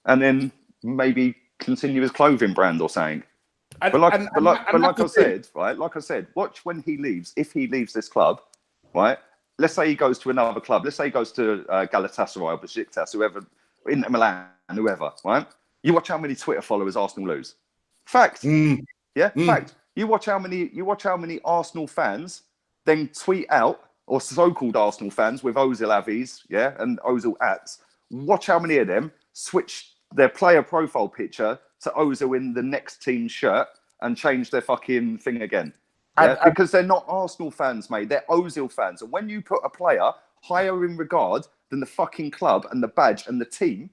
Speaker 2: And then maybe continue his clothing brand or something. But like I said, watch when he leaves, if he leaves this club, right? Let's say he goes to another club. Let's say he goes to Galatasaray or Besiktas, whoever, Inter Milan, whoever, right? You watch how many Twitter followers Arsenal lose. Fact. Fact. You watch how many Arsenal fans then tweet out, or so-called Arsenal fans with Ozil Avies, and Ozil ats. Watch how many of them switch their player profile picture to Ozil in the next team's shirt and change their fucking thing again. Because they're not Arsenal fans, mate. They're Ozil fans. And when you put a player higher in regard than the fucking club and the badge and the team,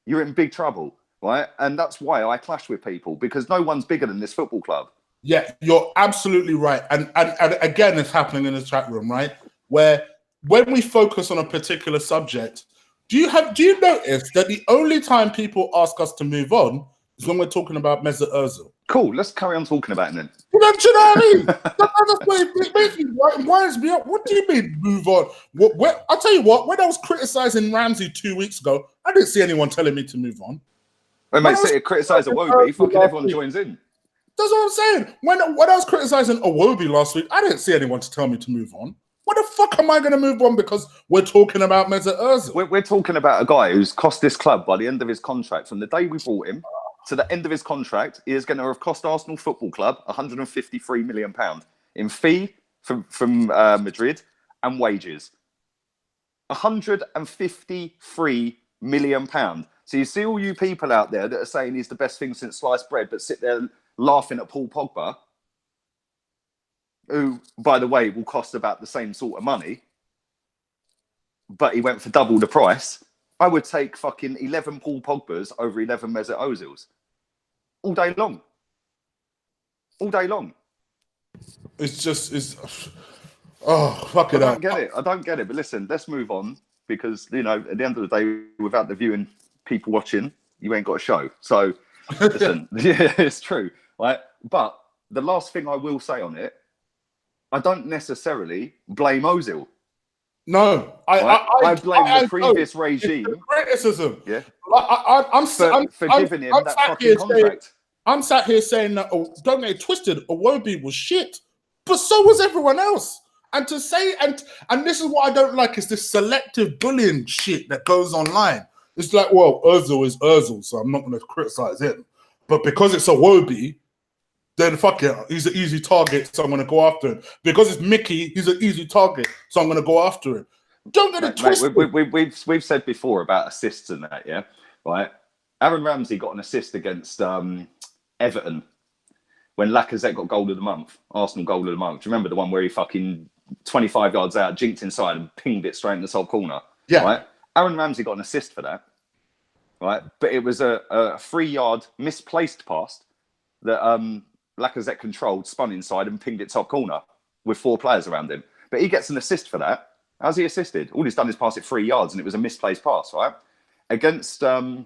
Speaker 2: you're in big trouble, right? And that's why I clash with people, because no one's bigger than this football club.
Speaker 1: Yeah, you're absolutely right. And again, it's happening in the chat room, right? Where when we focus on a particular subject, do you notice that the only time people ask us to move on is when we're talking about Mesut Ozil?
Speaker 2: Cool, let's carry on talking about it then.
Speaker 1: Do you know what I mean? That's what it makes me winds me up. What do you mean move on? I'll tell you what. When I was criticizing Ramsey 2 weeks ago, I didn't see anyone telling me to move on.
Speaker 2: When they say criticize Iwobi, fucking everyone joins in.
Speaker 1: That's what I'm saying. When I was criticizing Iwobi last week, I didn't see anyone to tell me to move on. What the fuck am I going to move on because we're talking about Mesut Ozil?
Speaker 2: We're talking about a guy who's cost this club by the end of his contract, from the day we bought him to the end of his contract, he is going to have cost Arsenal Football Club £153 million in fee from Madrid and wages. £153 million. So you see all you people out there that are saying he's the best thing since sliced bread, but sit there laughing at Paul Pogba, who, by the way, will cost about the same sort of money, but he went for double the price. I would take fucking 11 Paul Pogbas over 11 Mesut Ozils all day long. All day long.
Speaker 1: Oh, fuck it up.
Speaker 2: I don't get it. But listen, let's move on, because, you know, at the end of the day, without the viewing people watching, you ain't got a show. So, listen, yeah, it's true, right? But the last thing I will say on it, I don't necessarily blame Ozil.
Speaker 1: No,
Speaker 2: I blame the previous regime.
Speaker 1: Criticism.
Speaker 2: Yeah,
Speaker 1: I'm
Speaker 2: giving him that fucking contract.
Speaker 1: I'm sat here saying that, don't get it twisted, Iwobi was shit, but so was everyone else. And to say, and this is what I don't like, is this selective bullying shit that goes online. It's like, well, Ozil is Ozil, so I'm not going to criticize him. But because it's Iwobi, then fuck it, he's an easy target, so I'm going to go after him. Because it's Mickey, he's an easy target, so I'm going to go after him. Don't get it twisted.
Speaker 2: We've said before about assists and that, yeah? Right? Aaron Ramsey got an assist against Everton when Lacazette got goal of the month, Arsenal goal of the month. Do you remember the one where he fucking 25 yards out, jinked inside and pinged it straight in the top corner?
Speaker 1: Yeah.
Speaker 2: Right? Aaron Ramsey got an assist for that, right? But it was a 3-yard misplaced pass that Lacazette controlled, spun inside and pinged it top corner with 4 players around him. But he gets an assist for that. How's he assisted? All he's done is pass it 3 yards, and it was a misplaced pass, right? Against, I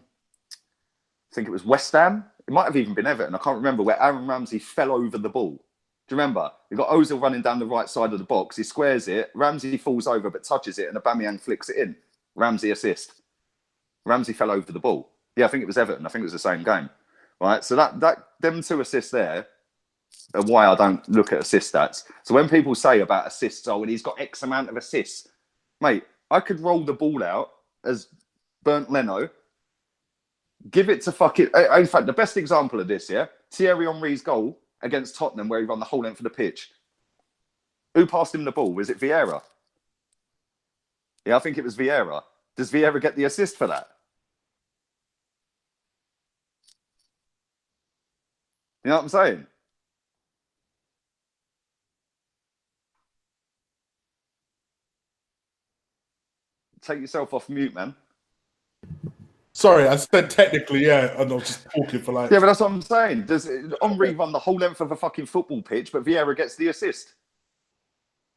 Speaker 2: think it was West Ham. It might have even been Everton. I can't remember, where Aaron Ramsey fell over the ball. Do you remember? You've got Ozil running down the right side of the box. He squares it. Ramsey falls over but touches it, and Aubameyang flicks it in. Ramsey assist. Ramsey fell over the ball. Yeah, I think it was Everton. I think it was the same game. Right? So them 2 assists there are why I don't look at assist stats. So when people say about assists, and he's got X amount of assists, mate, I could roll the ball out as Bernd Leno, give it to fucking... In fact, the best example of this, yeah? Thierry Henry's goal against Tottenham, where he ran the whole length of the pitch. Who passed him the ball? Was it Vieira? Yeah, I think it was Vieira. Does Vieira get the assist for that? You know what I'm saying? Take yourself off mute, man.
Speaker 1: Sorry, I said technically, yeah, and I was just talking for like...
Speaker 2: Yeah, but that's what I'm saying. Does Henry run the whole length of a fucking football pitch, but Vieira gets the assist?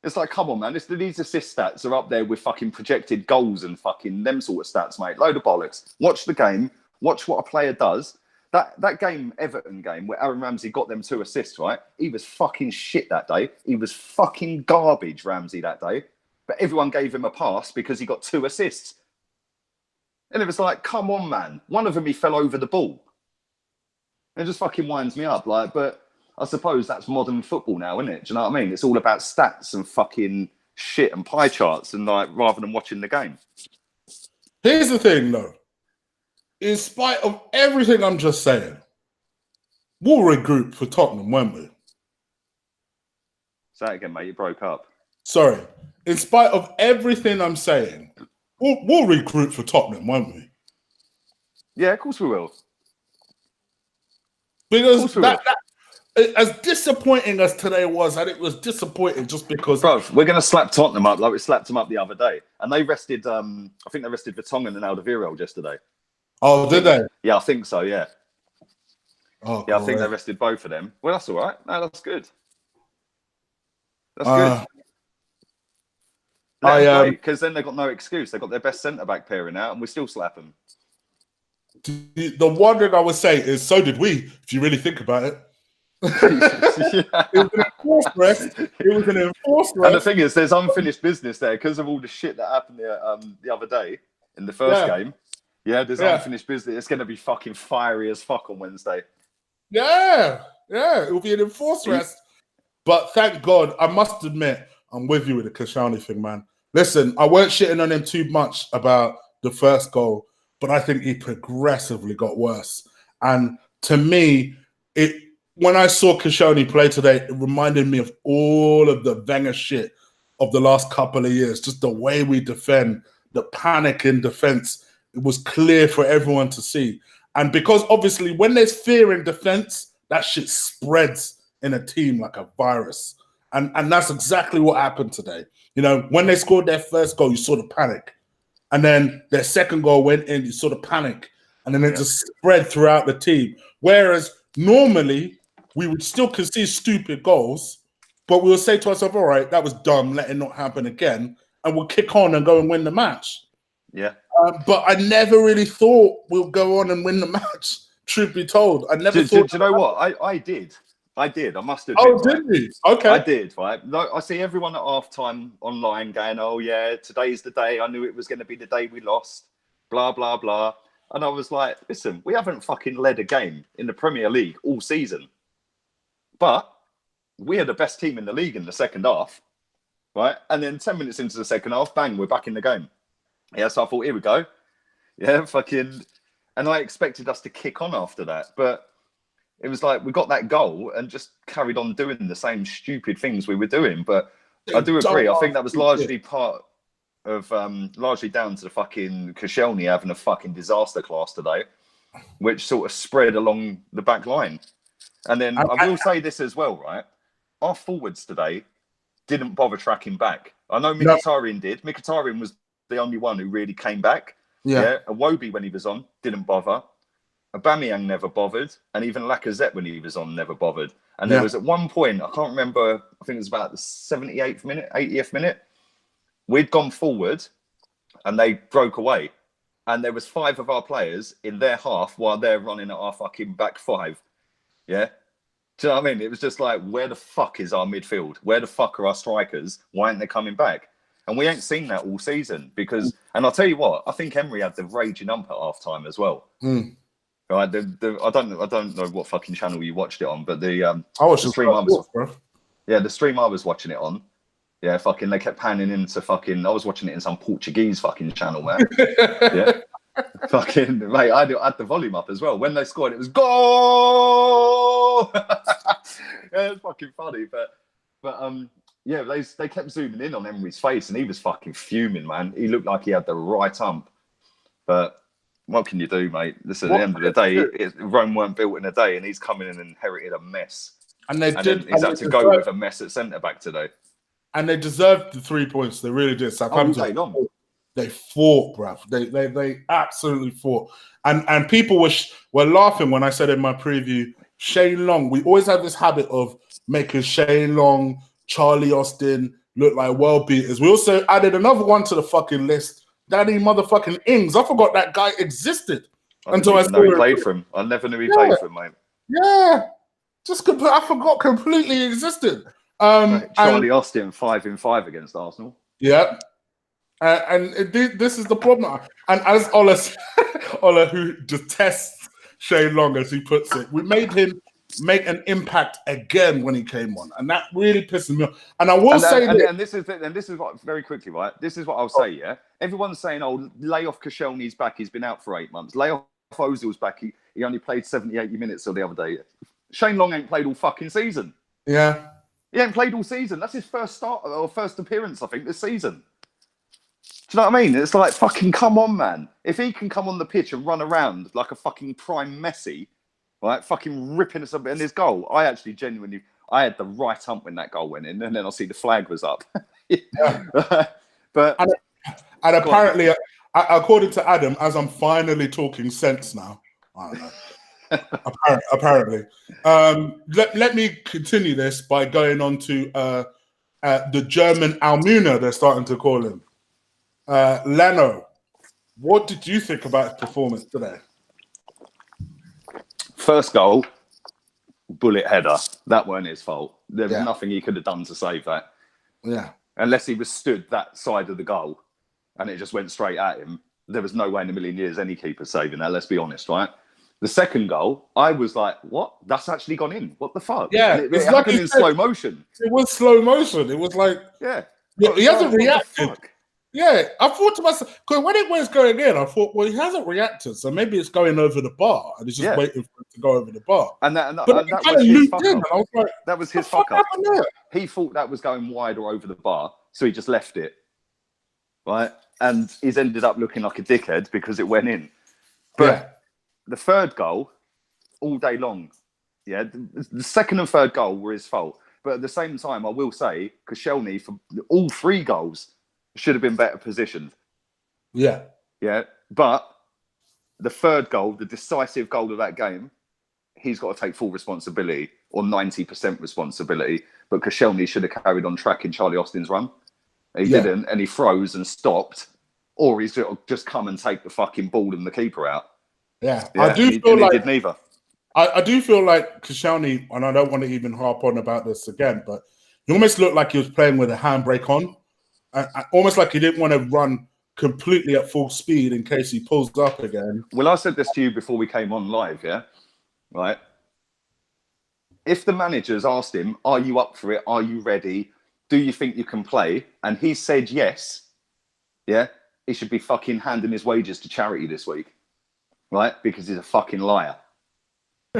Speaker 2: It's like, come on, man. These assist stats are up there with fucking projected goals and fucking them sort of stats, mate. Load of bollocks. Watch the game. Watch what a player does. That game, Everton game, where Aaron Ramsey got them 2 assists, right? He was fucking shit that day. He was fucking garbage, Ramsey, that day. But everyone gave him a pass because he got 2 assists. And it was like, come on, man. One of them, he fell over the ball. It just fucking winds me up. Like, but I suppose that's modern football now, isn't it? Do you know what I mean? It's all about stats and fucking shit and pie charts, and like, rather than watching the game.
Speaker 1: Here's the thing, though. In spite of everything I'm just saying, we'll regroup for Tottenham, won't we?
Speaker 2: Say that again, mate. You broke up.
Speaker 1: Sorry. In spite of everything I'm saying, we'll regroup for Tottenham, won't we?
Speaker 2: Yeah, of course we will.
Speaker 1: Because as disappointing as today was, and it was disappointing just because...
Speaker 2: Bro, we're going to slap Tottenham up like we slapped them up the other day. And they rested, I think they rested Vertonghen and Alderweireld yesterday.
Speaker 1: Oh, did they?
Speaker 2: Yeah, I think so, yeah.
Speaker 1: Oh,
Speaker 2: yeah, I think they rested both of them. Well, that's all right. No, that's good. That's good. Because then they've got no excuse. They've got their best centre-back pairing out, and we still slap them.
Speaker 1: The one thing I would say is, so did we, if you really think about it. It was an enforced rest. It was an enforced rest.
Speaker 2: And the thing is, there's unfinished business there because of all the shit that happened the other day in the first game. Yeah, there's unfinished business. It's going to be fucking fiery as fuck on Wednesday.
Speaker 1: Yeah, it will be an enforced rest. But thank God, I must admit, I'm with you with the Koscielny thing, man. Listen, I weren't shitting on him too much about the first goal, but I think he progressively got worse. And to me, when I saw Koscielny play today, it reminded me of all of the Wenger shit of the last couple of years. Just the way we defend, the panic in defense. It was clear for everyone to see. And because obviously when there's fear in defense, that shit spreads in a team like a virus. And that's exactly what happened today. You know, when they scored their first goal, you saw the panic. And then their second goal went in, you saw the panic. And then it just spread throughout the team. Whereas normally we would still concede stupid goals, but we'll say to ourselves, all right, that was dumb, let it not happen again. And we'll kick on and go and win the match.
Speaker 2: Yeah.
Speaker 1: But I never really thought we'll go on and win the match, truth be told. I never thought.
Speaker 2: Do you know what? I did. I must admit.
Speaker 1: Oh, did you? Okay.
Speaker 2: I did, right? No, I see everyone at halftime online going, oh, yeah, today's the day. I knew it was going to be the day we lost, blah, blah, blah. And I was like, listen, we haven't fucking led a game in the Premier League all season. But we are the best team in the league in the second half, right? And then 10 minutes into the second half, bang, we're back in the game. Yeah, so I thought, here we go. Yeah, fucking... And I expected us to kick on after that. But it was like we got that goal and just carried on doing the same stupid things we were doing. But I do agree. I think that was largely part of... largely down to the fucking Koscielny having a fucking disaster class today, which sort of spread along the back line. And then I will say this as well, right? Our forwards today didn't bother tracking back. I know Mkhitaryan did. Mkhitaryan was the only one who really came back. Yeah. Iwobi, when he was on, didn't bother. Aubameyang never bothered. And even Lacazette, when he was on, never bothered. And there was at one point, I can't remember, I think it was about the 78th minute, 80th minute, we'd gone forward and they broke away. And there was 5 of our players in their half while they're running at our fucking back 5. Yeah? Do you know what I mean? It was just like, where the fuck is our midfield? Where the fuck are our strikers? Why aren't they coming back? And we ain't seen that all season because, and I'll tell you what, I think Emery had the raging ump at half time as well. Right? I don't know what fucking channel you watched it on, but the stream the stream I was watching it on, yeah, fucking they kept panning into fucking, I was watching it in some Portuguese fucking channel, man. Yeah. Fucking mate, I had the volume up as well. When they scored, it was goal. It was fucking funny, but yeah, they kept zooming in on Emery's face, and he was fucking fuming, man. He looked like he had the right ump. But what can you do, mate? Listen, at the end of the day, Rome weren't built in a day, and he's coming in and inherited a mess. And he's had to go with a mess at centre back today.
Speaker 1: And they deserved the 3 points. They really did. Southampton. They fought, bruv. They absolutely fought. And people were laughing when I said in my preview, Shane Long. We always have this habit of making Shane Long, Charlie Austin look like world beaters. We also added another one to the fucking list, Danny motherfucking Ings. I forgot that guy existed until I saw
Speaker 2: he played for him. I never knew he played for him, mate.
Speaker 1: Yeah, I forgot completely existed.
Speaker 2: Charlie Austin 5-in-5 against Arsenal.
Speaker 1: Yeah. And this is the problem. And as Ola, who detests Shane Long, as he puts it, we made him make an impact again when he came on, and that really pisses me off. And I will say
Speaker 2: that, this is what, very quickly, right? This is what I'll say. Yeah, everyone's saying, "Oh, lay off Koscielny's back. He's been out for 8 months. Lay off Ozil's back. He only played 70, 80 minutes the other day. Shane Long ain't played all fucking season.
Speaker 1: Yeah,
Speaker 2: he ain't played all season. That's his first start or first appearance, I think, this season." Do you know what I mean? It's like, fucking come on, man. If he can come on the pitch and run around like a fucking prime Messi, right, fucking ripping us up in his goal, I actually genuinely, I had the right hump when that goal went in, and then I see the flag was up.
Speaker 1: Yeah.
Speaker 2: But
Speaker 1: and apparently, according to Adam, as I'm finally talking sense now, I don't know. apparently. Let me continue this by going on to the German Almuna, they're starting to call him. Leno, what did you think about his performance today?
Speaker 2: First goal, bullet header. That weren't his fault. There was nothing he could have done to save that.
Speaker 1: Yeah.
Speaker 2: Unless he was stood that side of the goal and it just went straight at him. There was no way in a million years any keeper saving that, let's be honest, right? The second goal, I was like, what? That's actually gone in. What the fuck?
Speaker 1: Yeah.
Speaker 2: And it happened in slow motion.
Speaker 1: It was slow motion. It was like...
Speaker 2: Yeah.
Speaker 1: He hasn't reacted. Yeah, I thought to myself, because when it was going in, I thought, well, he hasn't reacted, so maybe it's going over the bar, and he's just waiting for it to go over the bar.
Speaker 2: And that was his fuck up.
Speaker 1: I was like,
Speaker 2: that was his fuck up. He thought that was going wide or over the bar, so he just left it, right? And he's ended up looking like a dickhead because it went in. But the third goal, all day long, the second and third goal were his fault. But at the same time, I will say, Koscielny, for all 3 goals, should have been better positioned.
Speaker 1: Yeah.
Speaker 2: Yeah. But the third goal, the decisive goal of that game, he's got to take full responsibility or 90% responsibility. But Koscielny should have carried on tracking Charlie Austin's run. He didn't, and he froze and stopped. Or he's got to just come and take the fucking ball and the keeper out.
Speaker 1: Yeah. I do feel like...
Speaker 2: he did neither.
Speaker 1: I do feel like Koscielny, and I don't want to even harp on about this again, but he almost looked like he was playing with a handbrake on. Almost like he didn't want to run completely at full speed in case he pulls up again.
Speaker 2: Well, I said this to you before we came on live, yeah? Right? If the managers asked him, are you up for it? Are you ready? Do you think you can play? And he said yes, yeah? He should be fucking handing his wages to charity this week, right? Because he's a fucking liar,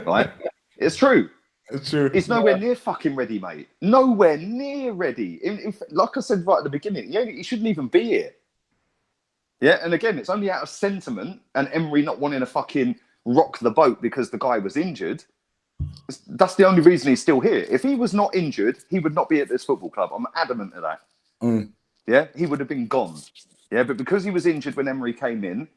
Speaker 2: right? It's true.
Speaker 1: It's true.
Speaker 2: He's nowhere near fucking ready, mate. Nowhere near ready. Like I said right at the beginning, he shouldn't even be here. Yeah, and again, it's only out of sentiment and Emery not wanting to fucking rock the boat because the guy was injured. That's the only reason he's still here. If he was not injured, he would not be at this football club. I'm adamant of that. Yeah, he would have been gone. Yeah, but because he was injured when Emery came in,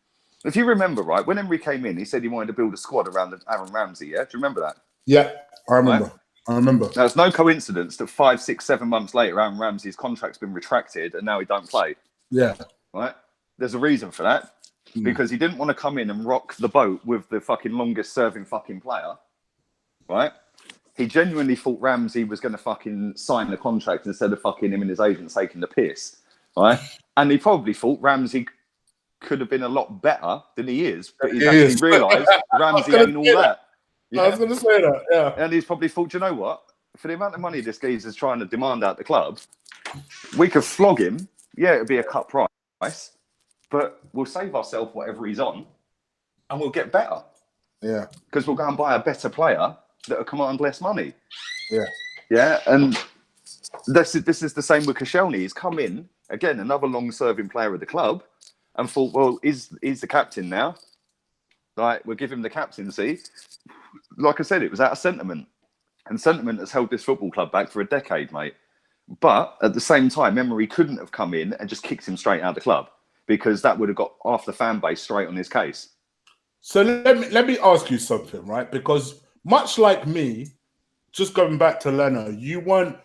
Speaker 2: if you remember, right, when Emery came in, he said he wanted to build a squad around Aaron Ramsey, yeah? Do you remember that?
Speaker 1: Yeah, I remember. Right? I remember.
Speaker 2: Now, it's no coincidence that 5, 6, 7 months later, Aaron Ramsey's contract's been retracted and now he don't play.
Speaker 1: Yeah.
Speaker 2: Right? There's a reason for that. Because he didn't want to come in and rock the boat with the fucking longest serving fucking player. Right? He genuinely thought Ramsey was going to fucking sign the contract instead of fucking him and his agent taking the piss. Right? And he probably thought Ramsey could have been a lot better than he is, but he's actually realised Ramsey ain't all that.
Speaker 1: Yeah? I was going to say that, yeah.
Speaker 2: And he's probably thought, you know what? For the amount of money this geezer's trying to demand out the club, we could flog him. Yeah, it'd be a cut price, but we'll save ourselves whatever he's on and we'll get better.
Speaker 1: Yeah.
Speaker 2: Because we'll go and buy a better player that will command less money.
Speaker 1: Yeah.
Speaker 2: Yeah, and this is the same with Koscielny. He's come in, again, another long-serving player of the club, and thought, well, he's the captain now. Like, we'll give him the captaincy. Like I said, it was out of sentiment. And sentiment has held this football club back for a decade, mate. But at the same time, Emery couldn't have come in and just kicked him straight out of the club, because that would have got half the fan base straight on his case.
Speaker 1: So let me ask you something, right? Because much like me, just going back to Leno, you weren't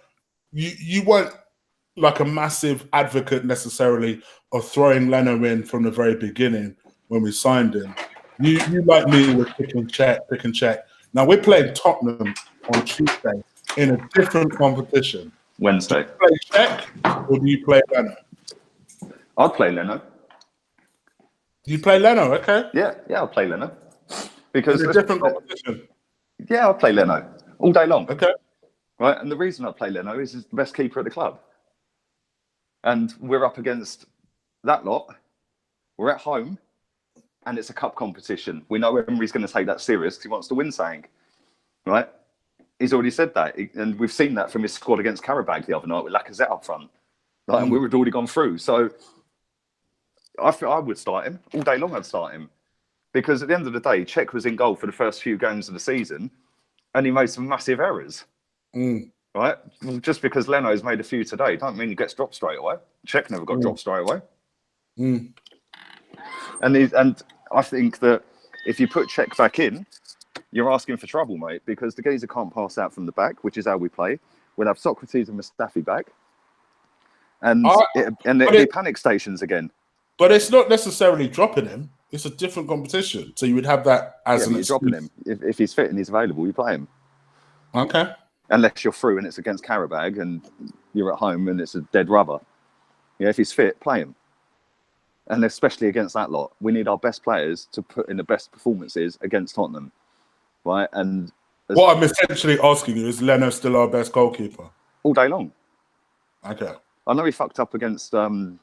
Speaker 1: like a massive advocate necessarily of throwing Leno in from the very beginning when we signed him. You like me were pick and check. Now we're playing Tottenham on Tuesday in a different competition.
Speaker 2: Wednesday.
Speaker 1: Do you play Czech or do you play Leno?
Speaker 2: I'd play Leno.
Speaker 1: You play Leno, okay?
Speaker 2: Yeah, I'll play Leno. Because
Speaker 1: it's a different competition.
Speaker 2: Yeah, I'll play Leno all day long.
Speaker 1: Okay.
Speaker 2: Right, and the reason I play Leno is he's the best keeper at the club. And we're up against that lot. We're at home, and it's a cup competition. We know Emery's going to take that serious because he wants to win something. Right? He's already said that. And we've seen that from his squad against Karabag the other night with Lacazette up front. Right? And we were already gone through. So I feel I would start him. All day long I'd start him. Because at the end of the day, Czech was in goal for the first few games of the season, and he made some massive errors. Right? Well, just because Leno's made a few today, don't mean he gets dropped straight away. Czech never got dropped straight away. And I think that if you put Czech back in, you're asking for trouble, mate, because the geezer can't pass out from the back, which is how we play. We'll have Socrates and Mustafi back, and there'll be panic stations again.
Speaker 1: But it's not necessarily dropping him. It's a different competition. So you would have that as an
Speaker 2: excuse. Dropping him. If he's fit and he's available, you play him.
Speaker 1: Okay.
Speaker 2: Unless you're through and it's against Qarabag and you're at home and it's a dead rubber. Yeah, if he's fit, play him. And especially against that lot, we need our best players to put in the best performances against Tottenham, right? And
Speaker 1: what I'm essentially asking you is, Leno still our best goalkeeper?
Speaker 2: All day long.
Speaker 1: Okay.
Speaker 2: I know he fucked up against Tottenham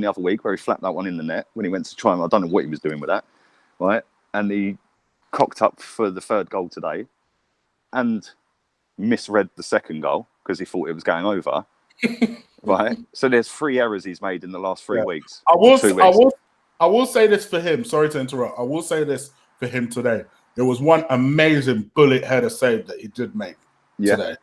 Speaker 2: the other week, where he flapped that one in the net when he went to try. I don't know what he was doing with that, right? And he cocked up for the third goal today, and misread the second goal because he thought it was going over. Right, so there's 3 errors he's made in the last 3 weeks.
Speaker 1: I will say this for him. Sorry to interrupt. I will say this for him today. There was one amazing bullet header save that he did make today.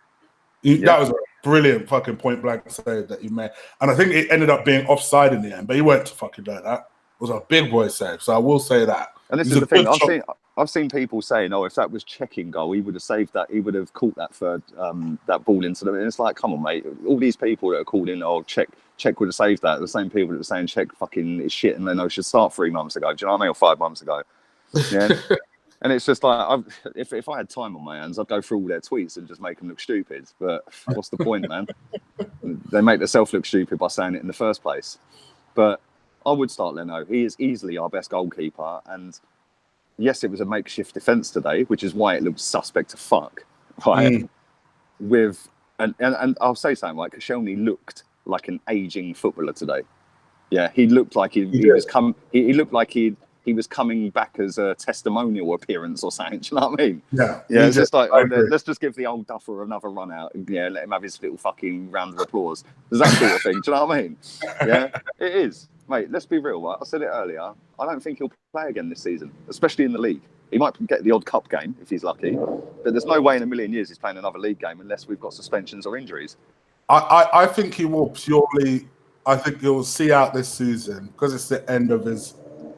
Speaker 1: That was a brilliant fucking point blank save that he made, and I think it ended up being offside in the end. But he went to fucking do that. It was a big boy save, so I will say that.
Speaker 2: And this is the thing. I've seen people saying, "Oh, if that was checking goal, he would have saved that. He would have caught that third that ball into the." And it's like, come on, mate. All these people that are called in, "Oh, check would have saved that." The same people that are saying check fucking is shit and Leno should start 3 months ago. Do you know what I mean? Or 5 months ago. Yeah. And it's just like, if I had time on my hands, I'd go through all their tweets and just make them look stupid. But what's the point, man? They make themselves look stupid by saying it in the first place. But I would start Leno. He is easily our best goalkeeper, and yes, it was a makeshift defence today, which is why it looked suspect to fuck, right? And I'll say something, like Koscielny looked like an aging footballer today. Yeah, he looked like he looked like he was coming back as a testimonial appearance or something. Do you know what I mean?
Speaker 1: Yeah.
Speaker 2: It's just like, let's just give the old duffer another run out and let him have his little fucking round of applause. There's that sort of thing. Do you know what I mean? Yeah, it is. Mate, let's be real, right? I said it earlier. I don't think he'll play again this season, especially in the league. He might get the odd cup game if he's lucky, but there's no way in a million years he's playing another league game unless we've got suspensions or injuries.
Speaker 1: I think he will purely. I think he'll see out this season because it's the end of his.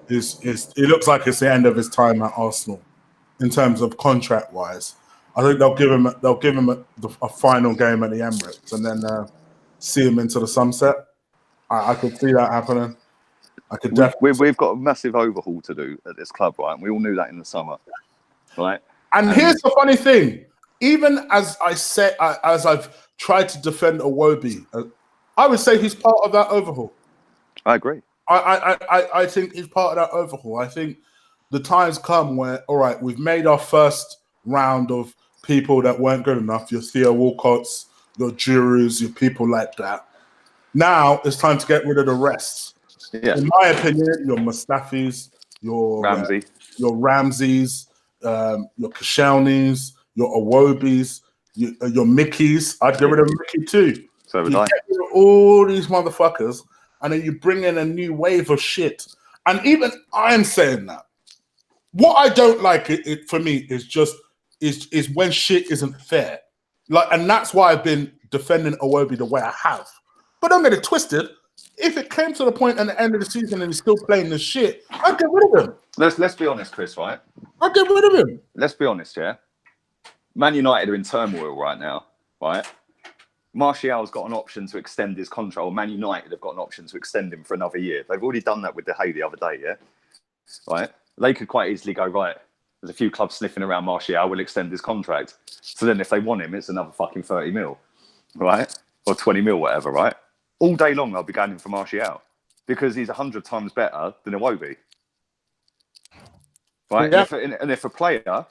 Speaker 1: It looks like it's the end of his time at Arsenal in terms of contract wise. I think they'll give him a final game at the Emirates and then see him into the sunset. I could see that happening. I could definitely.
Speaker 2: We've got a massive overhaul to do at this club, right? And we all knew that in the summer, right?
Speaker 1: And here's the funny thing: even as I've tried to defend Iwobi, I would say he's part of that overhaul.
Speaker 2: I agree.
Speaker 1: I think he's part of that overhaul. I think the time's come where, all right, we've made our first round of people that weren't good enough. Your Theo Walcotts, your Giroux, your people like that. Now it's time to get rid of the rest.
Speaker 2: Yeah.
Speaker 1: In my opinion, your Mustafis, your Ramseys, your Koscielnys, your Iwobis, your Mickeys. I'd get rid of Mickey too.
Speaker 2: So would I.
Speaker 1: Get rid of all these motherfuckers, and then you bring in a new wave of shit. And even I'm saying that. What I don't like it for me is when shit isn't fair. And that's why I've been defending Iwobi the way I have. But don't get it twisted. If it came to the point at the end of the season and he's still playing this shit, I'd get rid of him.
Speaker 2: Let's be honest, Chris, right?
Speaker 1: I'd get rid of him.
Speaker 2: Let's be honest, yeah? Man United are in turmoil right now, right? Martial's got an option to extend his contract, or Man United have got an option to extend him for another year. They've already done that with De Gea the other day, yeah? Right? They could quite easily go, right, there's a few clubs sniffing around Martial, we'll extend his contract. So then if they want him, it's another fucking 30 mil, right? Or 20 mil, whatever, right? All day long, I'll be going in for Martial because he's 100 times better than Iwobi. Right?
Speaker 1: Yeah.
Speaker 2: And if a player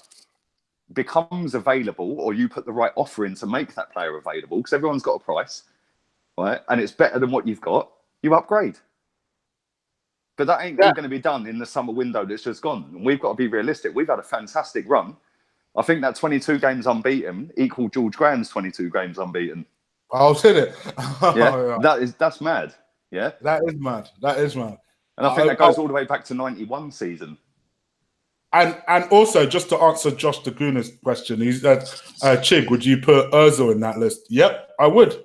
Speaker 2: becomes available, or you put the right offer in to make that player available, because everyone's got a price, right? And it's better than what you've got, you upgrade. But that ain't all going to be done in the summer window that's just gone. And we've got to be realistic. We've had a fantastic run. I think that 22 games unbeaten equaled George Graham's 22 games unbeaten.
Speaker 1: I'll say it.
Speaker 2: Yeah, that's mad. Yeah,
Speaker 1: that is mad. That is mad.
Speaker 2: And I think that goes all the way back to 91 season.
Speaker 1: And also, just to answer Josh Daguna's question, he said, Chig, would you put Ozil in that list? Yep, I would.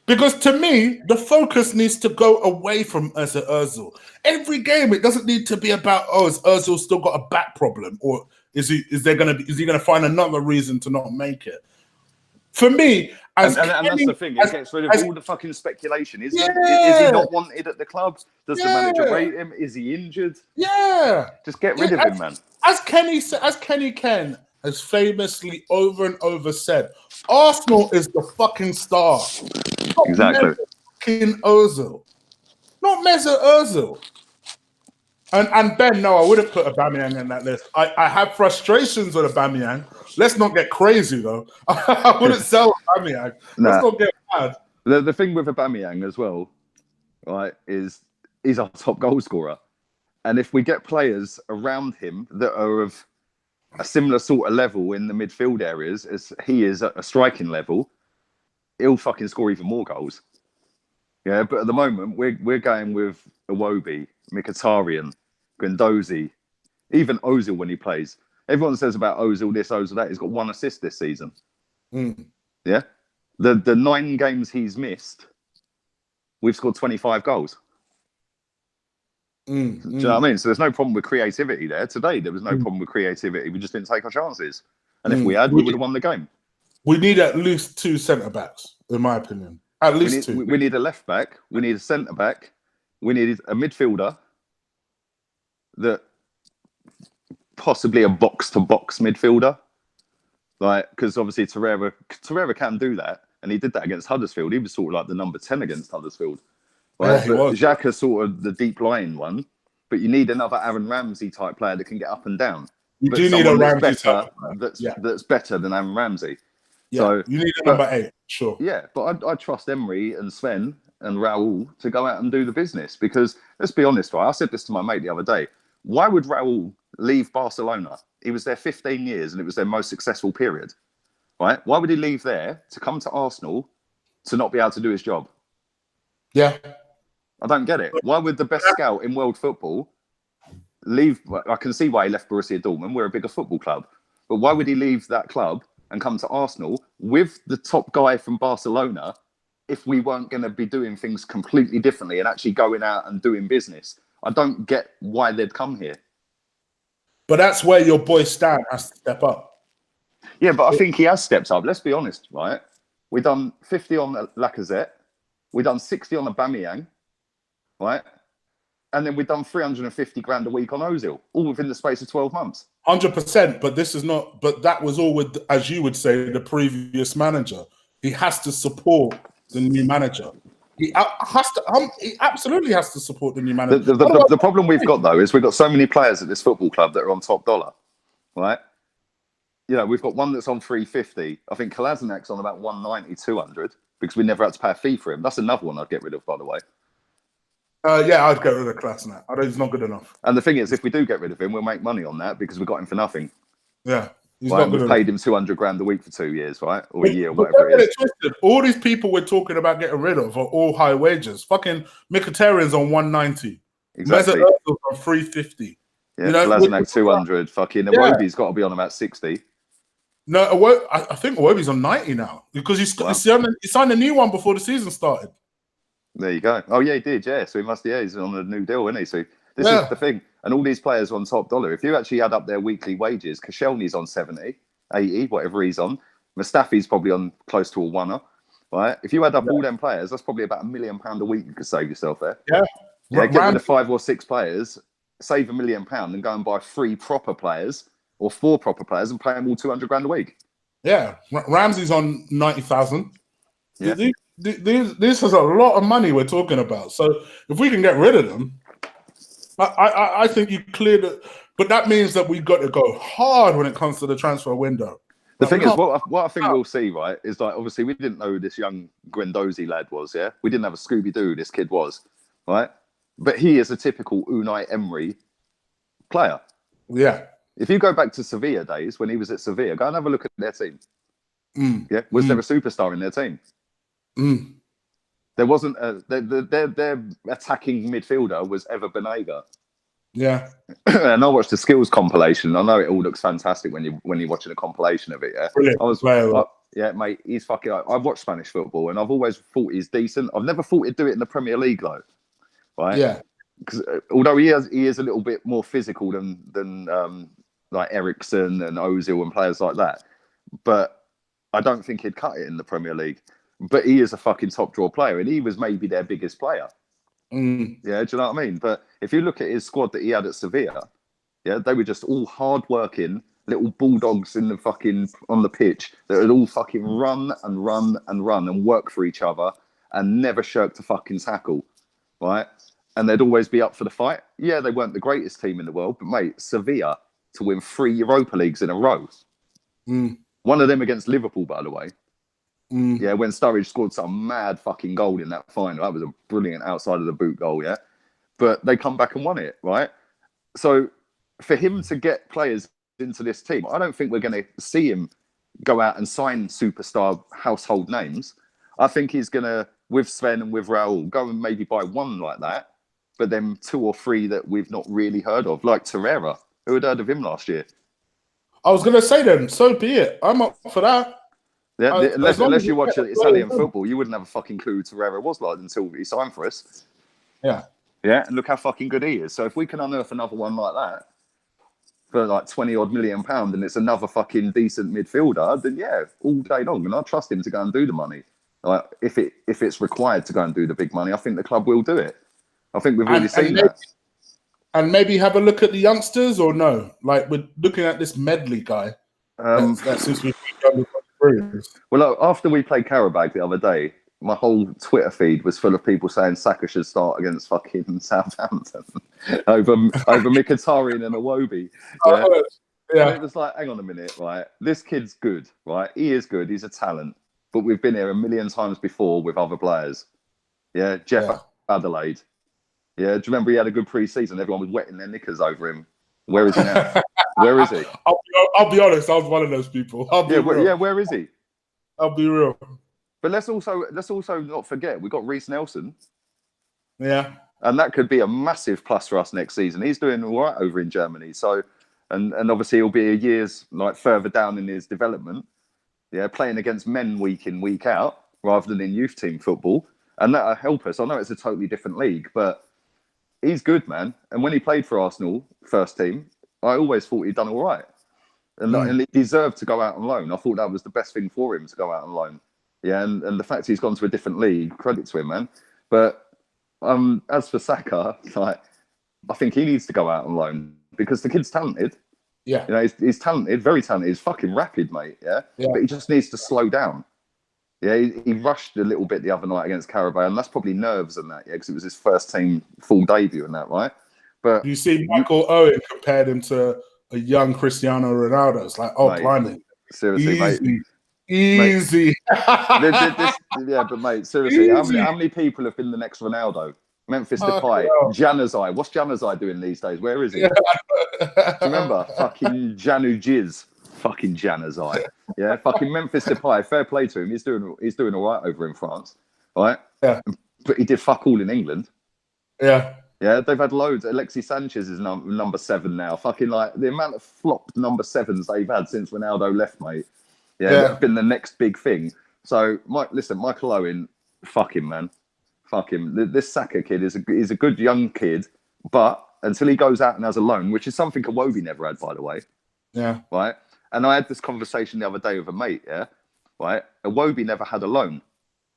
Speaker 1: Because to me, the focus needs to go away from Ozil. Every game, it doesn't need to be about, has Ozil still got a back problem, or is he going to find another reason to not make it? For me,
Speaker 2: and that's the thing, it gets rid of all the fucking speculation. Is he not wanted at the club? Does the manager rate him? Is he injured?
Speaker 1: Yeah.
Speaker 2: Just get rid of him, man.
Speaker 1: As Kenny has famously over and over said, Arsenal is the fucking star. Not
Speaker 2: exactly.
Speaker 1: Fucking Ozil. Not Mesut Ozil. And Ben, no, I wouldn't put Aubameyang in that list. I have frustrations with Aubameyang. Let's not get crazy, though. I wouldn't sell Aubameyang. Let's not get mad.
Speaker 2: The thing with Aubameyang as well, right, is he's our top goal scorer. And if we get players around him that are of a similar sort of level in the midfield areas as he is at a striking level, he'll fucking score even more goals. Yeah, but at the moment, we're going with Iwobi, Mkhitaryan, Guendouzi, even Ozil when he plays. Everyone says about Ozil this, Ozil that. He's got 1 assist this season. Yeah? The 9 games he's missed, we've scored 25 goals. Do you know what I mean? So there's no problem with creativity there. Today, there was no problem with creativity. We just didn't take our chances. And if we had, we would have won the game.
Speaker 1: We need at least 2 centre-backs, in my opinion. At least 2.
Speaker 2: We need a left-back. We need a centre-back. We need a midfielder that possibly a box-to-box midfielder. Like, because obviously Torreira can do that. And he did that against Huddersfield. He was sort of like the number 10 against Huddersfield. Right? Yeah, but Xhaka is sort of the deep lying one, but you need another Aaron Ramsey type player that can get up and down.
Speaker 1: You do need a Ramsey
Speaker 2: that's better than Aaron Ramsey.
Speaker 1: Yeah, so you need a number 8, sure.
Speaker 2: Yeah, but I trust Emery and Sven and Raul to go out and do the business because let's be honest, right? I said this to my mate the other day. Why would Raul leave Barcelona? He was there 15 years and it was their most successful period, right? Why would he leave there to come to Arsenal to not be able to do his job?
Speaker 1: Yeah.
Speaker 2: I don't get it. Why would the best scout in world football leave? I can see why he left Borussia Dortmund. We're a bigger football club. But why would he leave that club and come to Arsenal with the top guy from Barcelona if we weren't going to be doing things completely differently and actually going out and doing business? I don't get why they'd come here.
Speaker 1: But that's where your boy Stan has to step up.
Speaker 2: Yeah, but I think he has stepped up. Let's be honest, right? We've done 50 on Lacazette. We've done 60 on Aubameyang. Right, and then we've done 350 grand a week on Ozil, all within the space of 12 months.
Speaker 1: 100%, but this is not. But that was all with, as you would say, the previous manager. He has to support the new manager. He has to. He absolutely has to support the new manager.
Speaker 2: The problem we've got though is we've got so many players at this football club that are on top dollar, right? You know, we've got one that's on 350. I think Kolasinac's on about 190, 200 because we never had to pay a fee for him. That's another one I'd get rid of, by the way.
Speaker 1: Yeah, I'd get rid of Kolasinac. I know he's not good enough.
Speaker 2: And the thing is, if we do get rid of him, we'll make money on that because we got him for nothing.
Speaker 1: Yeah, he's
Speaker 2: not good enough. We've paid him 200 grand a week for 2 years, right? Or a year, whatever it is.
Speaker 1: All these people we're talking about getting rid of are all high wages. Fucking Mkhitaryan's on 190.
Speaker 2: Exactly.
Speaker 1: Mesut Ozil's on 350.
Speaker 2: Yeah, Kolasinac 200. Fucking Iwobi's got to be on about 60.
Speaker 1: No, I think Iwobi's on 90 now because he signed a new one before the season started.
Speaker 2: There you go. Oh, yeah, he did, yeah. So he must, he's on a new deal, isn't he? So this is the thing. And all these players are on top dollar. If you actually add up their weekly wages, Koscielny's on 70, 80, whatever he's on. Mustafi's probably on close to a one-er, right? If you add up all them players, that's probably about £1 million a week you could save yourself there.
Speaker 1: Yeah.
Speaker 2: Get rid of 5 or 6 players, save £1 million and go and buy 3 proper players or 4 proper players and pay them all 200 grand a week.
Speaker 1: Yeah. Ramsey's on 90,000.
Speaker 2: Yeah.
Speaker 1: This is a lot of money we're talking about. So if we can get rid of them, I think you cleared it. But that means that we've got to go hard when it comes to the transfer window.
Speaker 2: The thing is, what I think we'll see, right, is like, obviously we didn't know who this young Guendouzi lad was, yeah? We didn't have a Scooby-Doo who this kid was, right? But he is a typical Unai Emery player.
Speaker 1: Yeah.
Speaker 2: If you go back to Sevilla days, when he was at Sevilla, go and have a look at their team. Yeah, was there a superstar in their team? There wasn't their attacking midfielder was Ever Banega.
Speaker 1: Yeah.
Speaker 2: And I watched the skills compilation. I know it all looks fantastic when you're watching a compilation of it. Yeah.
Speaker 1: Brilliant.
Speaker 2: Yeah, mate, he's fucking. I've watched Spanish football and I've always thought he's decent. I've never thought he'd do it in the Premier League though. Right?
Speaker 1: Yeah.
Speaker 2: Because although he is a little bit more physical than like Eriksen and Ozil and players like that, but I don't think he'd cut it in the Premier League. But he is a fucking top draw player, and he was maybe their biggest player. Yeah, do you know what I mean? But if you look at his squad that he had at Sevilla, yeah, they were just all hard-working, little bulldogs in the fucking on the pitch that would all fucking run and work for each other and never shirk to fucking tackle, right? And they'd always be up for the fight. Yeah, they weren't the greatest team in the world, but mate, Sevilla to win 3 Europa Leagues in a row. One of them against Liverpool, by the way. Yeah, when Sturridge scored some mad fucking goal in that final. That was a brilliant outside of the boot goal, yeah? But they come back and won it, right? So for him to get players into this team, I don't think we're going to see him go out and sign superstar household names. I think he's going to, with Sven and with Raul, go and maybe buy one like that, but then 2 or 3 that we've not really heard of, like Torreira. Who had heard of him last year?
Speaker 1: I was going to say then, so be it. I'm up for that.
Speaker 2: Yeah, unless you watch Italian football, you wouldn't have a fucking clue who Torreira was like until he signed for us.
Speaker 1: Yeah.
Speaker 2: Yeah, and look how fucking good he is. So if we can unearth another one like that for like 20 odd million pounds and it's another fucking decent midfielder, then yeah, all day long. And I trust him to go and do the money. Like if it's required to go and do the big money, I think the club will do it. I think we've already seen that.
Speaker 1: And maybe have a look at the youngsters, or no? Like we're looking at this Medley guy. That seems to be done with experience.
Speaker 2: Well, after we played Karabag the other day, my whole Twitter feed was full of people saying Saka should start against fucking Southampton over Mkhitaryan and Iwobi. Yeah. Yeah. And it was like, hang on a minute, right? This kid's good, right? He is good. He's a talent. But we've been here a million times before with other players. Yeah, Jeff Adelaide. Yeah, do you remember he had a good pre-season? Everyone was wetting their knickers over him. Where is he now? Where is he?
Speaker 1: I'll be honest. I was one of those people.
Speaker 2: Where is he?
Speaker 1: I'll be real.
Speaker 2: But let's also not forget we got Reece Nelson.
Speaker 1: Yeah,
Speaker 2: and that could be a massive plus for us next season. He's doing all right over in Germany. So, and obviously he'll be a year's like further down in his development. Yeah, playing against men week in week out rather than in youth team football, and that'll help us. I know it's a totally different league, but he's good, man. And when he played for Arsenal first team, I always thought he'd done all right. And he deserved to go out on loan. I thought that was the best thing for him to go out on loan. Yeah, and the fact he's gone to a different league, credit to him, man. But as for Saka, like, I think he needs to go out on loan because the kid's talented.
Speaker 1: Yeah.
Speaker 2: You know, he's talented, very talented. He's fucking rapid, mate. Yeah. But he just needs to slow down. Yeah, he rushed a little bit the other night against Carabao, and that's probably nerves and that, yeah, because it was his first team full debut and that, right? But
Speaker 1: you see, Michael Owen compared him to a young Cristiano Ronaldo. It's like, oh, blimey.
Speaker 2: Seriously, mate.
Speaker 1: Easy.
Speaker 2: But mate, seriously, how many people have been the next Ronaldo? Memphis Depay, Januzaj. What's Januzaj doing these days? Where is he? Do you remember? Fucking Janu Jizz. Fucking Januzaj. Yeah, fucking Memphis Depay. Fair play to him. He's doing all right over in France, right?
Speaker 1: Yeah.
Speaker 2: But he did fuck all in England.
Speaker 1: Yeah.
Speaker 2: Yeah, they've had loads. Alexis Sanchez is number 7 now. Fucking like the amount of flopped number 7s they've had since Ronaldo left, mate. Yeah, that's been the next big thing. So, Michael Owen, fuck him, man. Fuck him. This Saka kid is a good young kid, but until he goes out and has a loan, which is something Iwobi never had, by the way.
Speaker 1: Yeah.
Speaker 2: Right? And I had this conversation the other day with a mate, yeah? Right? Iwobi never had a loan,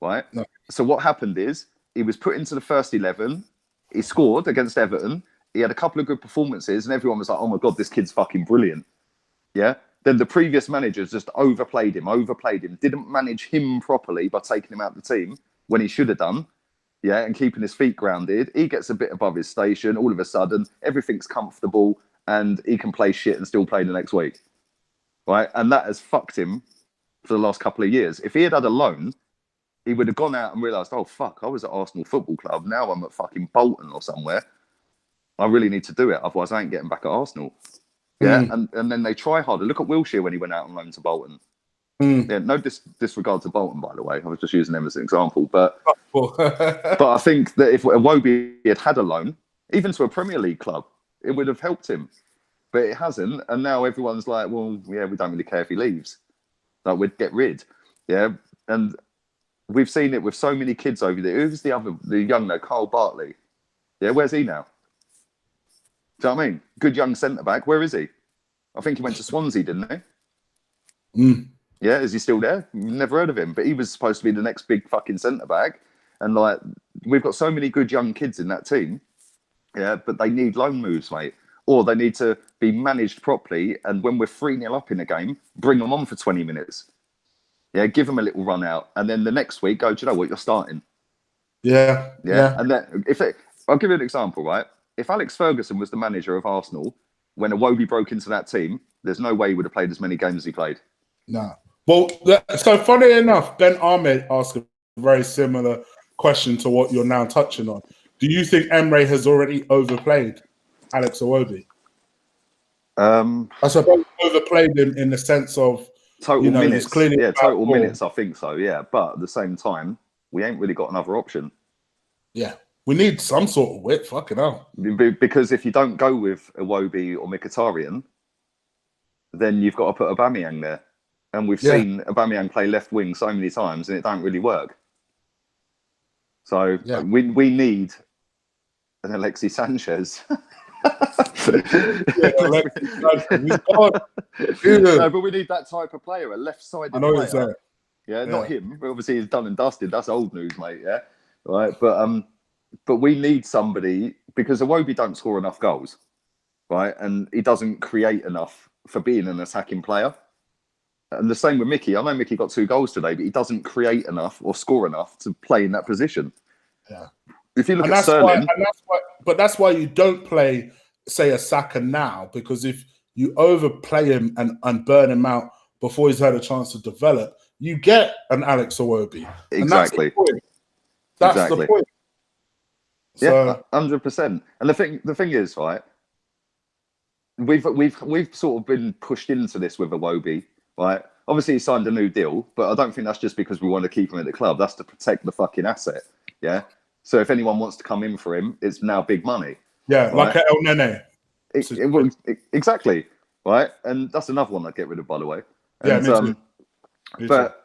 Speaker 2: right?
Speaker 1: No.
Speaker 2: So what happened is he was put into the first 11. He scored against Everton. He had a couple of good performances, and everyone was like, oh my God, this kid's fucking brilliant. Yeah? Then the previous managers just overplayed him, didn't manage him properly by taking him out of the team when he should have done. Yeah, and keeping his feet grounded. He gets a bit above his station. All of a sudden, everything's comfortable and he can play shit and still play the next week. Right? And that has fucked him for the last couple of years. If he had a loan, he would have gone out and realised, oh, fuck, I was at Arsenal Football Club. Now I'm at fucking Bolton or somewhere. I really need to do it. Otherwise, I ain't getting back at Arsenal. Yeah, and then they try harder. Look at Wilshere when he went out on loan to Bolton. Yeah, no disregard to Bolton, by the way. I was just using them as an example. But but I think that if Iwobi had a loan, even to a Premier League club, it would have helped him. But it hasn't. And now everyone's like, well, yeah, we don't really care if he leaves. Like, we'd get rid. Yeah. And we've seen it with so many kids over there. Who's the young, Kyle Bartley? Yeah, where's he now? Do you know what I mean? Good young centre-back. Where is he? I think he went to Swansea, didn't he? Yeah, is he still there? Never heard of him. But he was supposed to be the next big fucking centre-back. And, like, we've got so many good young kids in that team. Yeah, but they need loan moves, mate. or they need to be managed properly. And when we're 3-0 up in a game, bring them on for 20 minutes. Yeah, give them a little run out, and then the next week, go. Do you know what? You're starting.
Speaker 1: Yeah.
Speaker 2: And then I'll give you an example, right? If Alex Ferguson was the manager of Arsenal when Iwobi broke into that team, there's no way he would have played as many games as he played.
Speaker 1: No. Well, so funny enough, Ben Ahmed asked a very similar question to what you're now touching on. Do you think Emre has already overplayed Alex Iwobi? I suppose overplayed him in the sense of
Speaker 2: total minutes. Yeah, total minutes. I think so. Yeah, but at the same time, we ain't really got another option.
Speaker 1: Yeah, we need some sort of width. Fucking hell.
Speaker 2: Because if you don't go with Iwobi or Mkhitaryan, then you've got to put Aubameyang there, and we've seen Aubameyang play left wing so many times, and it don't really work. So we need an Alexis Sanchez. No, but we need that type of player, a left-sided player. Not him. Obviously, he's done and dusted. That's old news, mate. Yeah, right. But we need somebody, because Iwobi don't score enough goals, right? And he doesn't create enough for being an attacking player. And the same with Mickey. I know Mickey got 2 goals today, but he doesn't create enough or score enough to play in that position.
Speaker 1: Yeah.
Speaker 2: If you look at Sterling,
Speaker 1: that's why you don't play, say, a Saka now, because if you overplay him and burn him out before he's had a chance to develop, you get an Alex Iwobi.
Speaker 2: Exactly.
Speaker 1: That's the point.
Speaker 2: So, 100%. And the thing is, right, we've sort of been pushed into this with Iwobi, right? Obviously, he signed a new deal, but I don't think that's just because we want to keep him at the club. That's to protect the fucking asset. Yeah. So if anyone wants to come in for him, it's now big money.
Speaker 1: Yeah, right? Like El Nene.
Speaker 2: Exactly. Right. And that's another one I'd get rid of, by the way.
Speaker 1: And, me too.
Speaker 2: But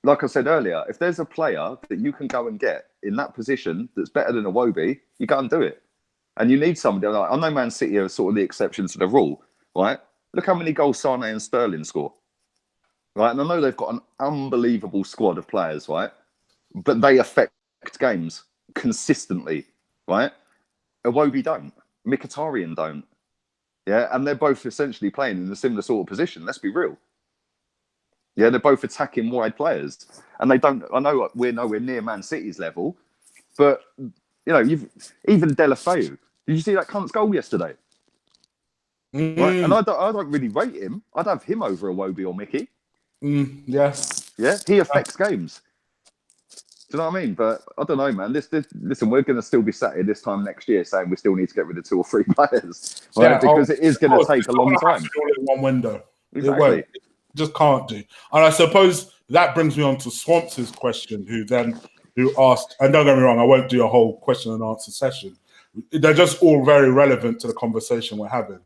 Speaker 2: like I said earlier, if there's a player that you can go and get in that position that's better than Iwobi, you go and do it. And you need somebody. Like, I know Man City are sort of the exception to the rule, right? Look how many goals Sane and Sterling score. Right. And I know they've got an unbelievable squad of players, right? But they affect games consistently, right? Iwobi don't. Mkhitaryan don't. Yeah, and they're both essentially playing in a similar sort of position. Let's be real. Yeah, they're both attacking wide players, and they don't. I know we're nowhere near Man City's level, but you know, even Deulofeu. Did you see that cunt's goal yesterday? Right? And I don't really rate him. I'd have him over Iwobi or Mickey.
Speaker 1: Yeah,
Speaker 2: he affects games. Do you know what I mean? But I don't know, man. Listen, we're going to still be sat here this time next year saying we still need to get rid of 2 or 3 players, right? Because it is going to take a long time.
Speaker 1: In one window,
Speaker 2: exactly.
Speaker 1: It won't. It just can't do. And I suppose that brings me on to Swamps' question, who asked, and don't get me wrong, I won't do a whole question and answer session. They're just all very relevant to the conversation we're having,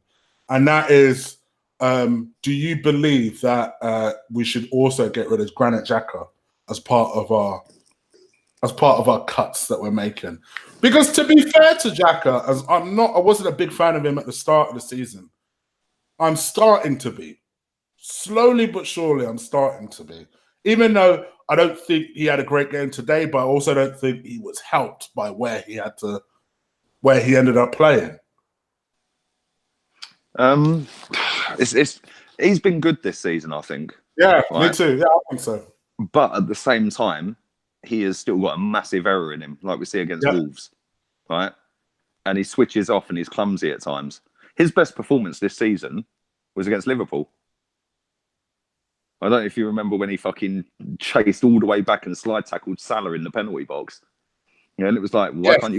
Speaker 1: and that is, do you believe that we should also get rid of Granit Xhaka as part of our cuts that we're making? Because to be fair to Xhaka, as I wasn't a big fan of him at the start of the season. I'm starting to be. Slowly but surely, I'm starting to be. Even though I don't think he had a great game today, but I also don't think he was helped by where he ended up playing.
Speaker 2: He's been good this season, I think.
Speaker 1: Yeah, right? Me too. Yeah, I think so.
Speaker 2: But at the same time, he has still got a massive error in him, like we see against Wolves, right? And he switches off and he's clumsy at times. His best performance this season was against Liverpool. I don't know if you remember when he fucking chased all the way back and slide tackled Salah in the penalty box. Yeah, and it was like, why can't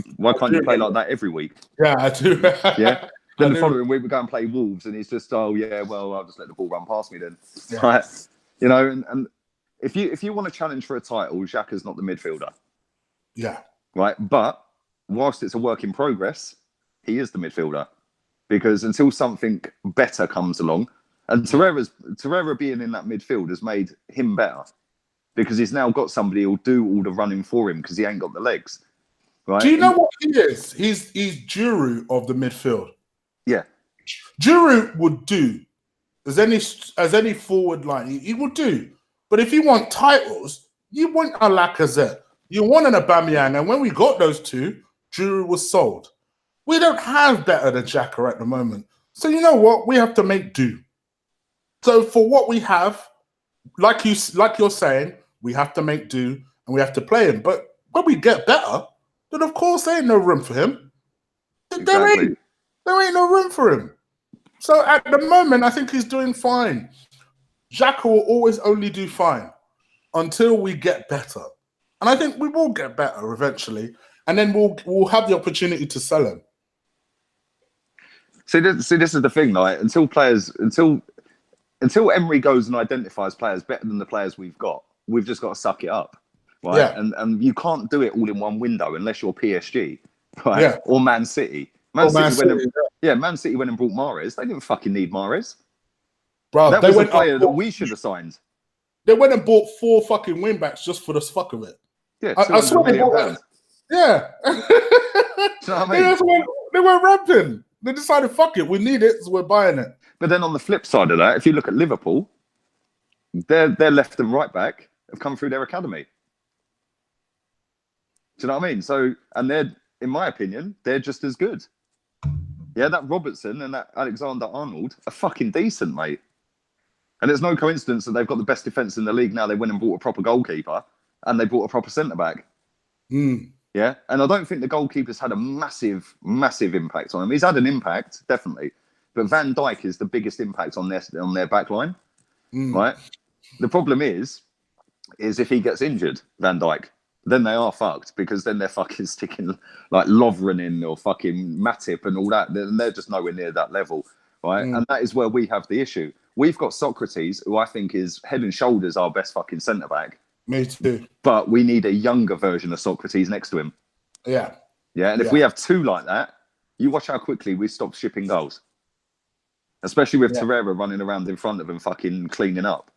Speaker 2: you play like that every week?
Speaker 1: Yeah, I do.
Speaker 2: Yeah. Then the following week we go and play Wolves, and he's just, I'll just let the ball run past me then. Yeah. Right. You know, and if you want to challenge for a title, Xhaka's not the midfielder.
Speaker 1: Yeah.
Speaker 2: Right. But whilst it's a work in progress, he is the midfielder. Because until something better comes along, and Torreira being in that midfield has made him better. Because he's now got somebody who'll do all the running for him because he ain't got the legs. Right?
Speaker 1: Do you know what he is? He's Giroud of the midfield.
Speaker 2: Yeah.
Speaker 1: Giroud would do as any forward line, he would do. But if you want titles, you want a Lacazette, you want an Aubameyang, and when we got those two, Giroud was sold. We don't have better than Xhaka at the moment. So you know what? We have to make do. So for what we have, like you're saying, we have to make do and we have to play him. But when we get better, then of course there ain't no room for him.
Speaker 2: Exactly.
Speaker 1: There ain't no room for him. So at the moment, I think he's doing fine. Xhaka will always only do fine until we get better. And I think we will get better eventually. And then we'll have the opportunity to sell him.
Speaker 2: See, this is the thing, like until Emery goes and identifies players better than the players we've got, we've just got to suck it up, right?
Speaker 1: Yeah.
Speaker 2: And you can't do it all in one window unless you're PSG, right? Yeah. Or Man City. Man City went and brought Mahrez. They didn't fucking need Mahrez.
Speaker 1: Bro,
Speaker 2: that was a player that we should have signed.
Speaker 1: They went and bought 4 fucking wing backs just for the fuck of it.
Speaker 2: Yeah, I swear they bought.
Speaker 1: Yeah.
Speaker 2: Do you know what I mean?
Speaker 1: They went ramping. They decided, fuck it, we need it, so we're buying it.
Speaker 2: But then on the flip side of that, if you look at Liverpool, their left and right back have come through their academy. Do you know what I mean? So, and they're, in my opinion, they're just as good. Yeah, that Robertson and that Alexander-Arnold are fucking decent, mate. And it's no coincidence that they've got the best defence in the league now. They went and bought a proper goalkeeper and they bought a proper centre-back. Yeah, and I don't think the goalkeeper's had a massive, massive impact on him. He's had an impact, definitely. But Van Dijk is the biggest impact on their back line, right? The problem is if he gets injured, Van Dijk, then they are fucked because then they're fucking sticking like Lovren in or fucking Matip and all that. They're just nowhere near that level, right? And that is where we have the issue. We've got Socrates, who I think is head and shoulders our best fucking centre-back.
Speaker 1: Me too.
Speaker 2: But we need a younger version of Socrates next to him.
Speaker 1: Yeah.
Speaker 2: Yeah, and if we have 2 like that, you watch how quickly we stop shipping goals. Especially with Torreira running around in front of him fucking cleaning up.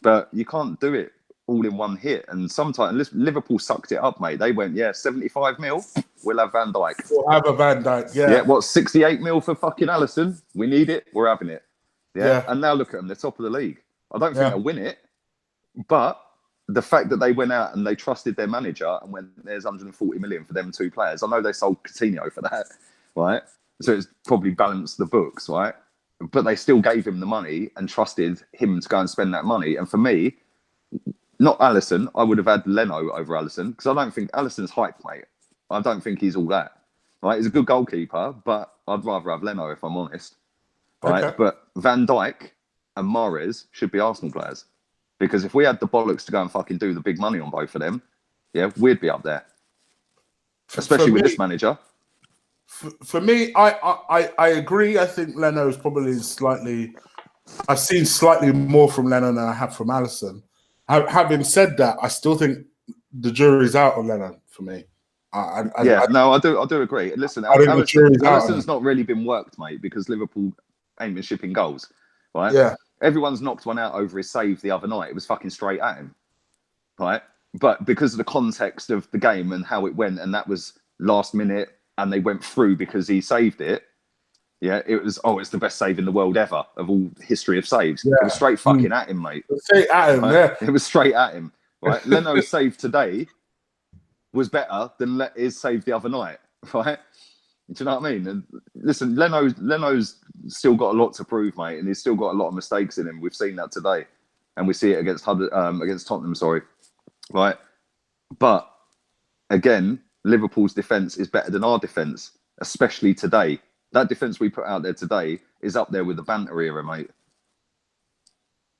Speaker 2: But you can't do it all in one hit. And sometimes Liverpool sucked it up, mate. They went, 75 mil, we'll have Van Dijk.
Speaker 1: We'll have a Van Dijk,
Speaker 2: Yeah, what, 68 mil for fucking Alisson? We need it, we're having it. Yeah. And now look at them, they're top of the league. I don't think they'll win it, but the fact that they went out and they trusted their manager and when there's 140 million for them 2 players, I know they sold Coutinho for that, right? So it's probably balanced the books, right? But they still gave him the money and trusted him to go and spend that money. And for me, not Alisson, I would have had Leno over Alisson because I don't think Alisson's hype, mate. I don't think he's all that. Right? He's a good goalkeeper, but I'd rather have Leno if I'm honest. Right? Okay. But Van Dijk and Mahrez should be Arsenal players. Because if we had the bollocks to go and fucking do the big money on both of them, we'd be up there. Especially with this manager.
Speaker 1: For me, I agree. I think Leno is probably slightly... I've seen slightly more from Leno than I have from Alisson. Having said that, I still think the jury's out on Leno for me. I do agree. Listen, Alisson's not really been worked, mate, because Liverpool ain't been shipping goals, right? Yeah.
Speaker 2: Everyone's knocked one out over his save the other night. It was fucking straight at him, right? But because of the context of the game and how it went, and that was last minute, and they went through because he saved it. Yeah, it was. It's the best save in the world ever of all history of saves. Yeah. It was straight fucking at him, mate.
Speaker 1: Straight at him, right?
Speaker 2: It was straight at him. Right, Leno's save today was better than his save the other night. Right. Do you know what I mean? And listen, Leno's still got a lot to prove, mate, and he's still got a lot of mistakes in him. We've seen that today, and we see it against Tottenham. Sorry, right? But again, Liverpool's defence is better than our defence, especially today. That defence we put out there today is up there with the banter era, mate.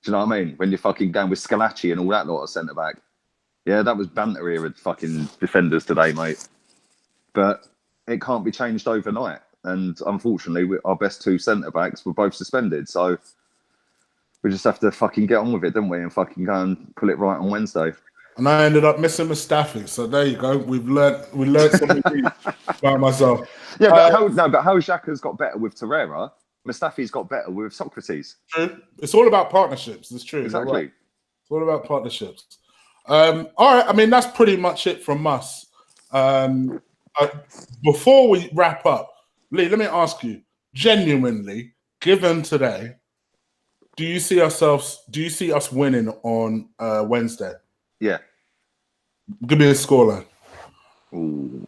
Speaker 2: Do you know what I mean? When you're fucking going with Scalacci and all that lot of centre back, that was banter era fucking defenders today, mate. But it can't be changed overnight. And unfortunately, our best 2 centre-backs were both suspended. So we just have to fucking get on with it, don't we? And fucking go and pull it right on Wednesday.
Speaker 1: And I ended up missing Mustafi. So there you go. We learned something about myself.
Speaker 2: Yeah, but how Xhaka's got better with Torreira, Mustafi's got better with Socrates.
Speaker 1: True. It's all about partnerships. It's true.
Speaker 2: Exactly.
Speaker 1: Right? It's all about partnerships. All right. I mean, that's pretty much it from us. Before we wrap up, Lee, let me ask you, genuinely, given today, do you see us winning on Wednesday?
Speaker 2: Yeah.
Speaker 1: Give me a scoreline.
Speaker 2: Ooh.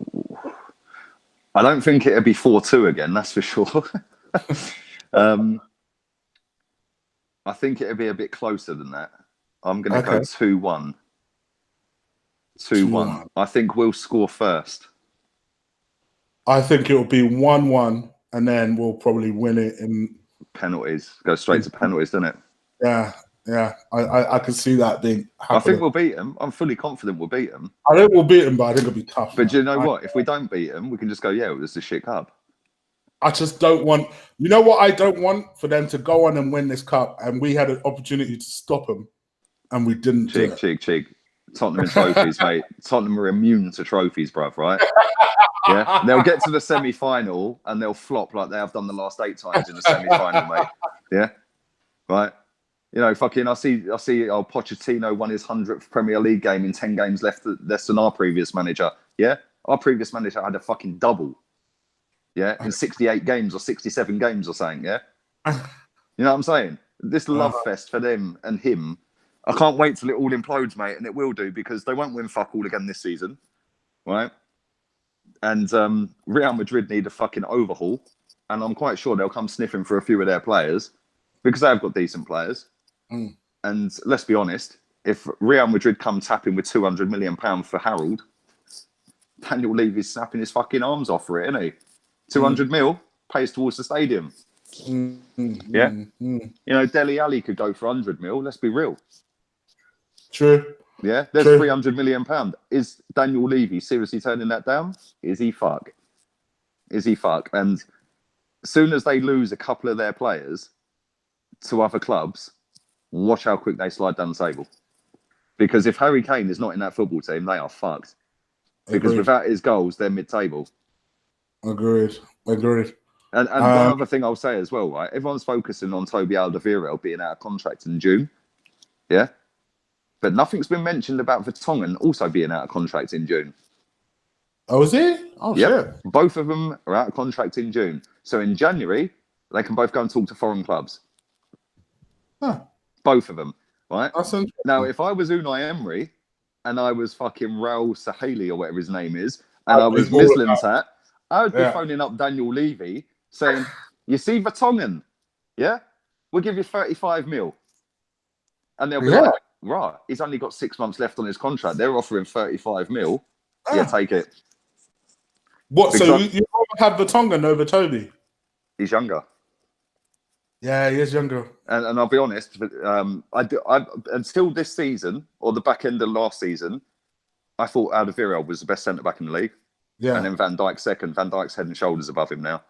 Speaker 2: I don't think it'll be 4-2 again. That's for sure. I think it'll be a bit closer than that. I'm going to go 2-1. 2-1. I think we'll score first.
Speaker 1: I think it'll be 1-1, and then we'll probably win it in
Speaker 2: penalties. Go straight to penalties, doesn't it?
Speaker 1: Yeah. I can see that being happening.
Speaker 2: I think we'll beat them. I'm fully confident we'll beat them.
Speaker 1: I think we'll beat them, but I think it'll be tough.
Speaker 2: But do you know what? If we don't beat them, we can just go, yeah, it was a shit cup.
Speaker 1: I just don't want, you know what I don't want? For them to go on and win this cup, and we had an opportunity to stop them, and we didn't.
Speaker 2: Cheek. Tottenham and trophies, mate. Tottenham are immune to trophies, bruv, right? Yeah, they'll get to the semi-final and they'll flop like they have done the last 8 times in the semi-final, mate. Yeah, right. You know, fucking, I see. Pochettino won his 100th Premier League game in 10 games less than our previous manager. Yeah, our previous manager had a fucking double. Yeah, in 68 games or 67 games or something. Yeah, you know what I'm saying? This love fest for them and him. I can't wait till it all implodes, mate, and it will do, because they won't win fuck all again this season, right? And Real Madrid need a fucking overhaul, and I'm quite sure they'll come sniffing for a few of their players, because they have got decent players. And let's be honest, if Real Madrid come tapping with £200 million for Harold, Daniel Levy's snapping his fucking arms off for it, isn't he? 200 mil pays towards the stadium. Yeah, you know, Dele Alli could go for 100 mil. Let's be real.
Speaker 1: True.
Speaker 2: Yeah, there's £300 million. Is Daniel Levy seriously turning that down? Is he fuck? And as soon as they lose a couple of their players to other clubs, watch how quick they slide down the table. Because if Harry Kane is not in that football team, they are fucked. Because without his goals, they're mid-table.
Speaker 1: Agreed.
Speaker 2: And one other thing I'll say as well, right? Everyone's focusing on Toby Alderweireld being out of contract in June. Yeah? But nothing's been mentioned about Vertonghen also being out of contract in June.
Speaker 1: Oh, is he? Oh,
Speaker 2: yep. Shit. Both of them are out of contract in June. So in January, they can both go and talk to foreign clubs.
Speaker 1: Huh.
Speaker 2: Both of them, right? Now, if I was Unai Emery and I was fucking Raul Saheli or whatever his name is, and I was Mislintat, I would be phoning up Daniel Levy saying, you see Vertonghen, yeah? We'll give you 35 mil. And they'll be like, right, he's only got 6 months left on his contract. They're offering 35 mil. Yeah, take it.
Speaker 1: What? Because so you have Vertonghen over Toby?
Speaker 2: He's younger.
Speaker 1: Yeah, he is younger.
Speaker 2: And I'll be honest, I until this season, or the back end of last season, I thought Alderweireld was the best centre-back in the league. Yeah. And then Van Dijk second. Van Dijk's head and shoulders above him now.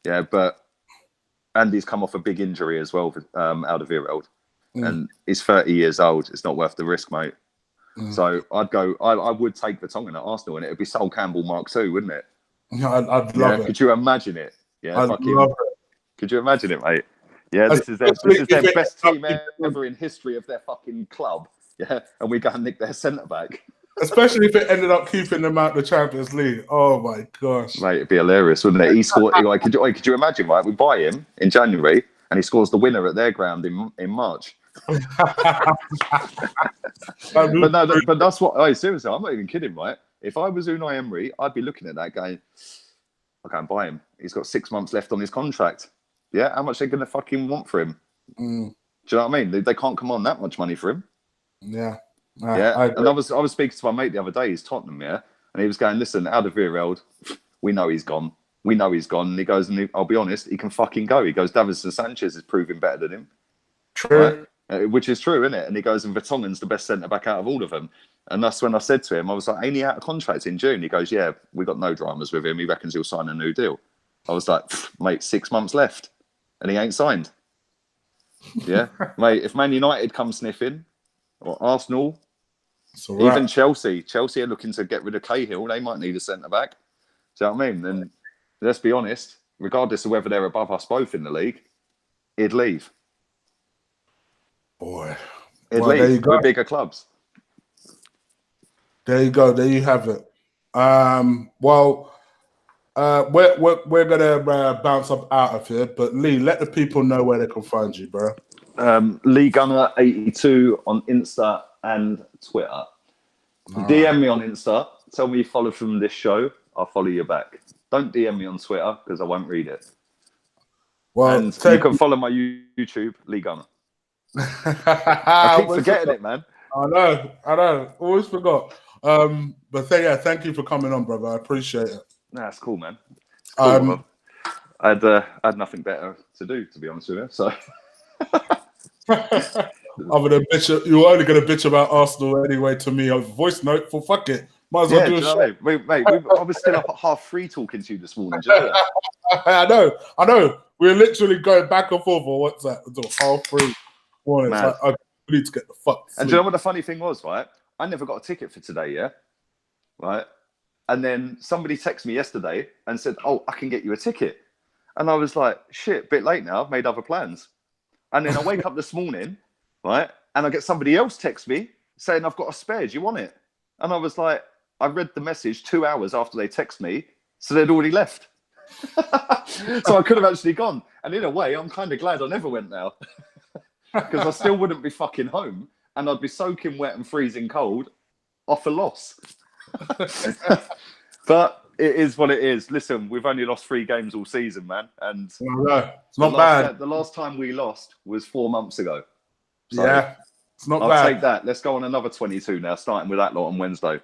Speaker 2: Yeah, but Andy's come off a big injury as well for Alderweireld. And he's 30 years old. It's not worth the risk, mate. So I would take Vertonghen at Arsenal, and it would be Sol Campbell Mark II, wouldn't it?
Speaker 1: I'd love it.
Speaker 2: Could you imagine it? Yeah,
Speaker 1: I'd love it.
Speaker 2: Could you imagine it, mate? Yeah, this is their best team ever in history of their fucking club. Yeah, and we go and nick their centre-back.
Speaker 1: Especially if it ended up keeping them out of the Champions League. Oh, my gosh.
Speaker 2: Mate, it'd be hilarious, wouldn't it? He scored, like, could you imagine, right? We buy him in January, and he scores the winner at their ground in March. but that's what. Oh, seriously, I'm not even kidding, right? If I was Unai Emery, I'd be looking at that going, I can't buy him. He's got 6 months left on his contract. Yeah, how much are they going to fucking want for him? Do you know what I mean? They can't come on that much money for him.
Speaker 1: Yeah.
Speaker 2: And I was speaking to my mate the other day. He's Tottenham, yeah, and he was going, listen, Alderweireld, we know he's gone. And he goes, and I'll be honest, he can fucking go. He goes, Davinson Sanchez is proving better than him.
Speaker 1: True.
Speaker 2: Right? Which is true, isn't it? And he goes, and Vertonghen's the best centre-back out of all of them. And that's when I said to him, I was like, ain't he out of contract in June? He goes, yeah, we got no dramas with him. He reckons he'll sign a new deal. I was like, mate, 6 months left. And he ain't signed. Yeah? Mate, if Man United come sniffing, or Arsenal, even Chelsea are looking to get rid of Cahill. They might need a centre-back. Do you know what I mean? And let's be honest, regardless of whether they're above us both in the league, he'd leave.
Speaker 1: Boy.
Speaker 2: He'd leave with bigger clubs.
Speaker 1: There you go. There you have it. We're gonna bounce up out of here, but Lee, let the people know where they can find you, bro.
Speaker 2: Lee Gunner 82 on Insta and Twitter. DM me on Insta. Tell me you follow from this show. I'll follow you back. Don't DM me on Twitter because I won't read it.
Speaker 1: Well,
Speaker 2: and you can follow my YouTube, Lee Gunner. I keep forgetting it, man.
Speaker 1: I know. Always forgot. But thank you for coming on, brother. I appreciate it.
Speaker 2: Nah, that's cool, man. It's cool, I had nothing better to do, to be honest with you. So,
Speaker 1: other than bitch, you were only going to bitch about Arsenal anyway. To me, a voice note for fuck it. Might as well do a show.
Speaker 2: Mate, I was still up at 3:30 talking to you this morning. Do you know
Speaker 1: that? I know. We're literally going back and forth on WhatsApp until 3:30 morning. It's like, I need to get the fuck.
Speaker 2: And do you know what the funny thing was, right? I never got a ticket for today, yeah? Right? And then somebody texted me yesterday and said, "Oh, I can get you a ticket." And I was like, "Shit, bit late now. I've made other plans." And then I wake up this morning, right? And I get somebody else text me saying, "I've got a spare. Do you want it?" And I was like, I read the message 2 hours after they text me, so they'd already left. So I could have actually gone. And in a way, I'm kind of glad I never went now. Because I still wouldn't be fucking home. And I'd be soaking wet and freezing cold off a loss. But it is what it is. Listen, we've only lost 3 games all season, man. And
Speaker 1: it's not bad.
Speaker 2: The last time we lost was 4 months ago. So
Speaker 1: yeah, it's not bad.
Speaker 2: I'll take that. Let's go on another 22 now, starting with that lot on Wednesday.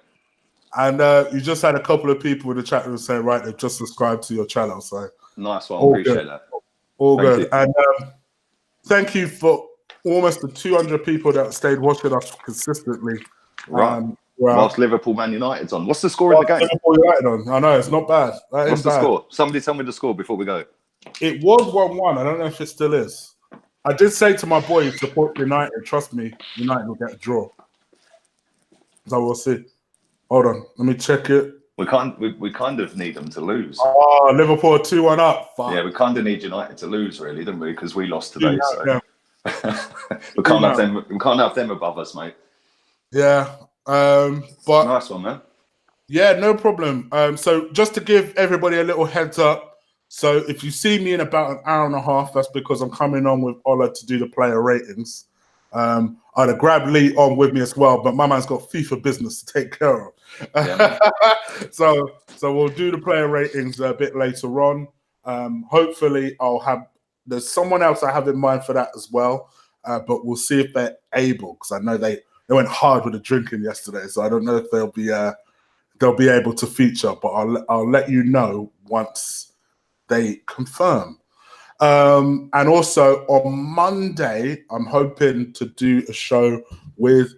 Speaker 1: And you just had a couple of people in the chat room saying, right, they've just subscribed to your channel. So
Speaker 2: nice one. Appreciate that.
Speaker 1: All good. And thank you for almost the 200 people that stayed watching us consistently.
Speaker 2: Right. Whilst Liverpool Man United's on. What's the score in the game?
Speaker 1: Liverpool United on. I know, it's not bad.
Speaker 2: What's the score? Somebody tell me the score before we go.
Speaker 1: It was 1-1. I don't know if it still is. I did say to my boy, support United. Trust me, United will get a draw. So we'll see. Hold on, let me check it.
Speaker 2: We kind of need them to lose.
Speaker 1: Oh, Liverpool 2-1 up. Fuck.
Speaker 2: Yeah, we kind of need United to lose, really, don't we? Because we lost today. We can't have them. We can't have them above us, mate.
Speaker 1: Yeah, but
Speaker 2: nice one, man.
Speaker 1: Yeah, no problem. So just to give everybody a little heads up. So if you see me in about an hour and a half, that's because I'm coming on with Ola to do the player ratings. I'd have grabbed Lee on with me as well, but my man's got FIFA business to take care of. Yeah, so we'll do the player ratings a bit later on. Hopefully there's someone else I have in mind for that as well, but we'll see if they're able, because I know they went hard with the drinking yesterday, so I don't know if they'll be able to feature, but I'll let you know once they confirm. And also on Monday, I'm hoping to do a show with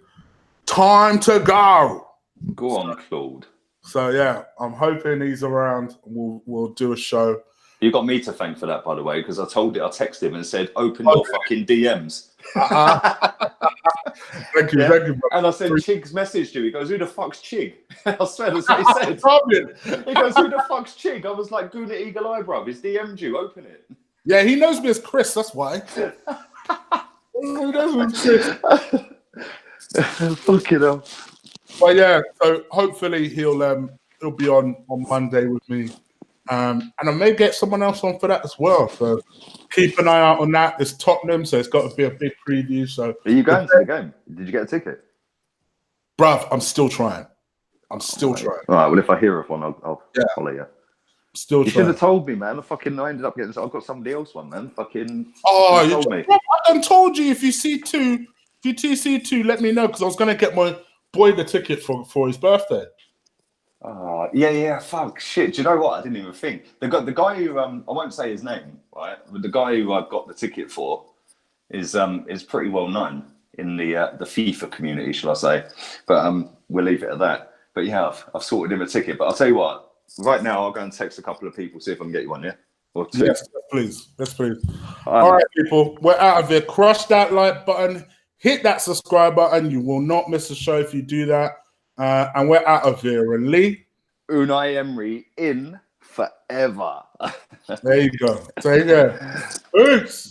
Speaker 1: Time to Go.
Speaker 2: Go on, Claude.
Speaker 1: So yeah, I'm hoping he's around. We'll do a show.
Speaker 2: You got me to thank for that, by the way, because I texted him and said, "Open your fucking DMs."
Speaker 1: Thank you, thank you.
Speaker 2: And I said, "Chig's messaged you." He goes, "Who the fuck's Chig?" I swear that's what he said. He goes, "Who the fuck's Chig?" I was like, "Guna Eagle Eye, bruv. He's DM'd you. Open it."
Speaker 1: Yeah, he knows me as Chris. That's why. He knows me as Chris.
Speaker 2: Fucking hell.
Speaker 1: But yeah, so hopefully he'll be on Monday with me. And I may get someone else on for that as well. So keep an eye out on that. It's Tottenham, so it's got to be a big preview. So
Speaker 2: are you going to the game? Did you get a ticket?
Speaker 1: Bruv, I'm still trying. I'm still trying.
Speaker 2: All right, well, if I hear of one, I'll follow you.
Speaker 1: Still
Speaker 2: you should have told me, man. I ended up getting. I've got somebody else one, man. Fucking.
Speaker 1: Oh, you told me. I done told you. If you see two, let me know, because I was gonna get my boy the ticket for his birthday.
Speaker 2: Yeah. Fuck, shit. Do you know what? I didn't even think. The guy who I won't say his name, right? But the guy who I got the ticket for is pretty well known in the FIFA community, shall I say? But we'll leave it at that. But yeah, I've sorted him a ticket. But I'll tell you what. Right now, I'll go and text a couple of people, see if I can get you one, yeah? Or 2.
Speaker 1: Yes, please. All right, people, we're out of here. Crush that like button. Hit that subscribe button. You will not miss a show if you do that. And we're out of here. And Lee?
Speaker 2: Unai Emery in forever.
Speaker 1: There you go. Take care. Peace.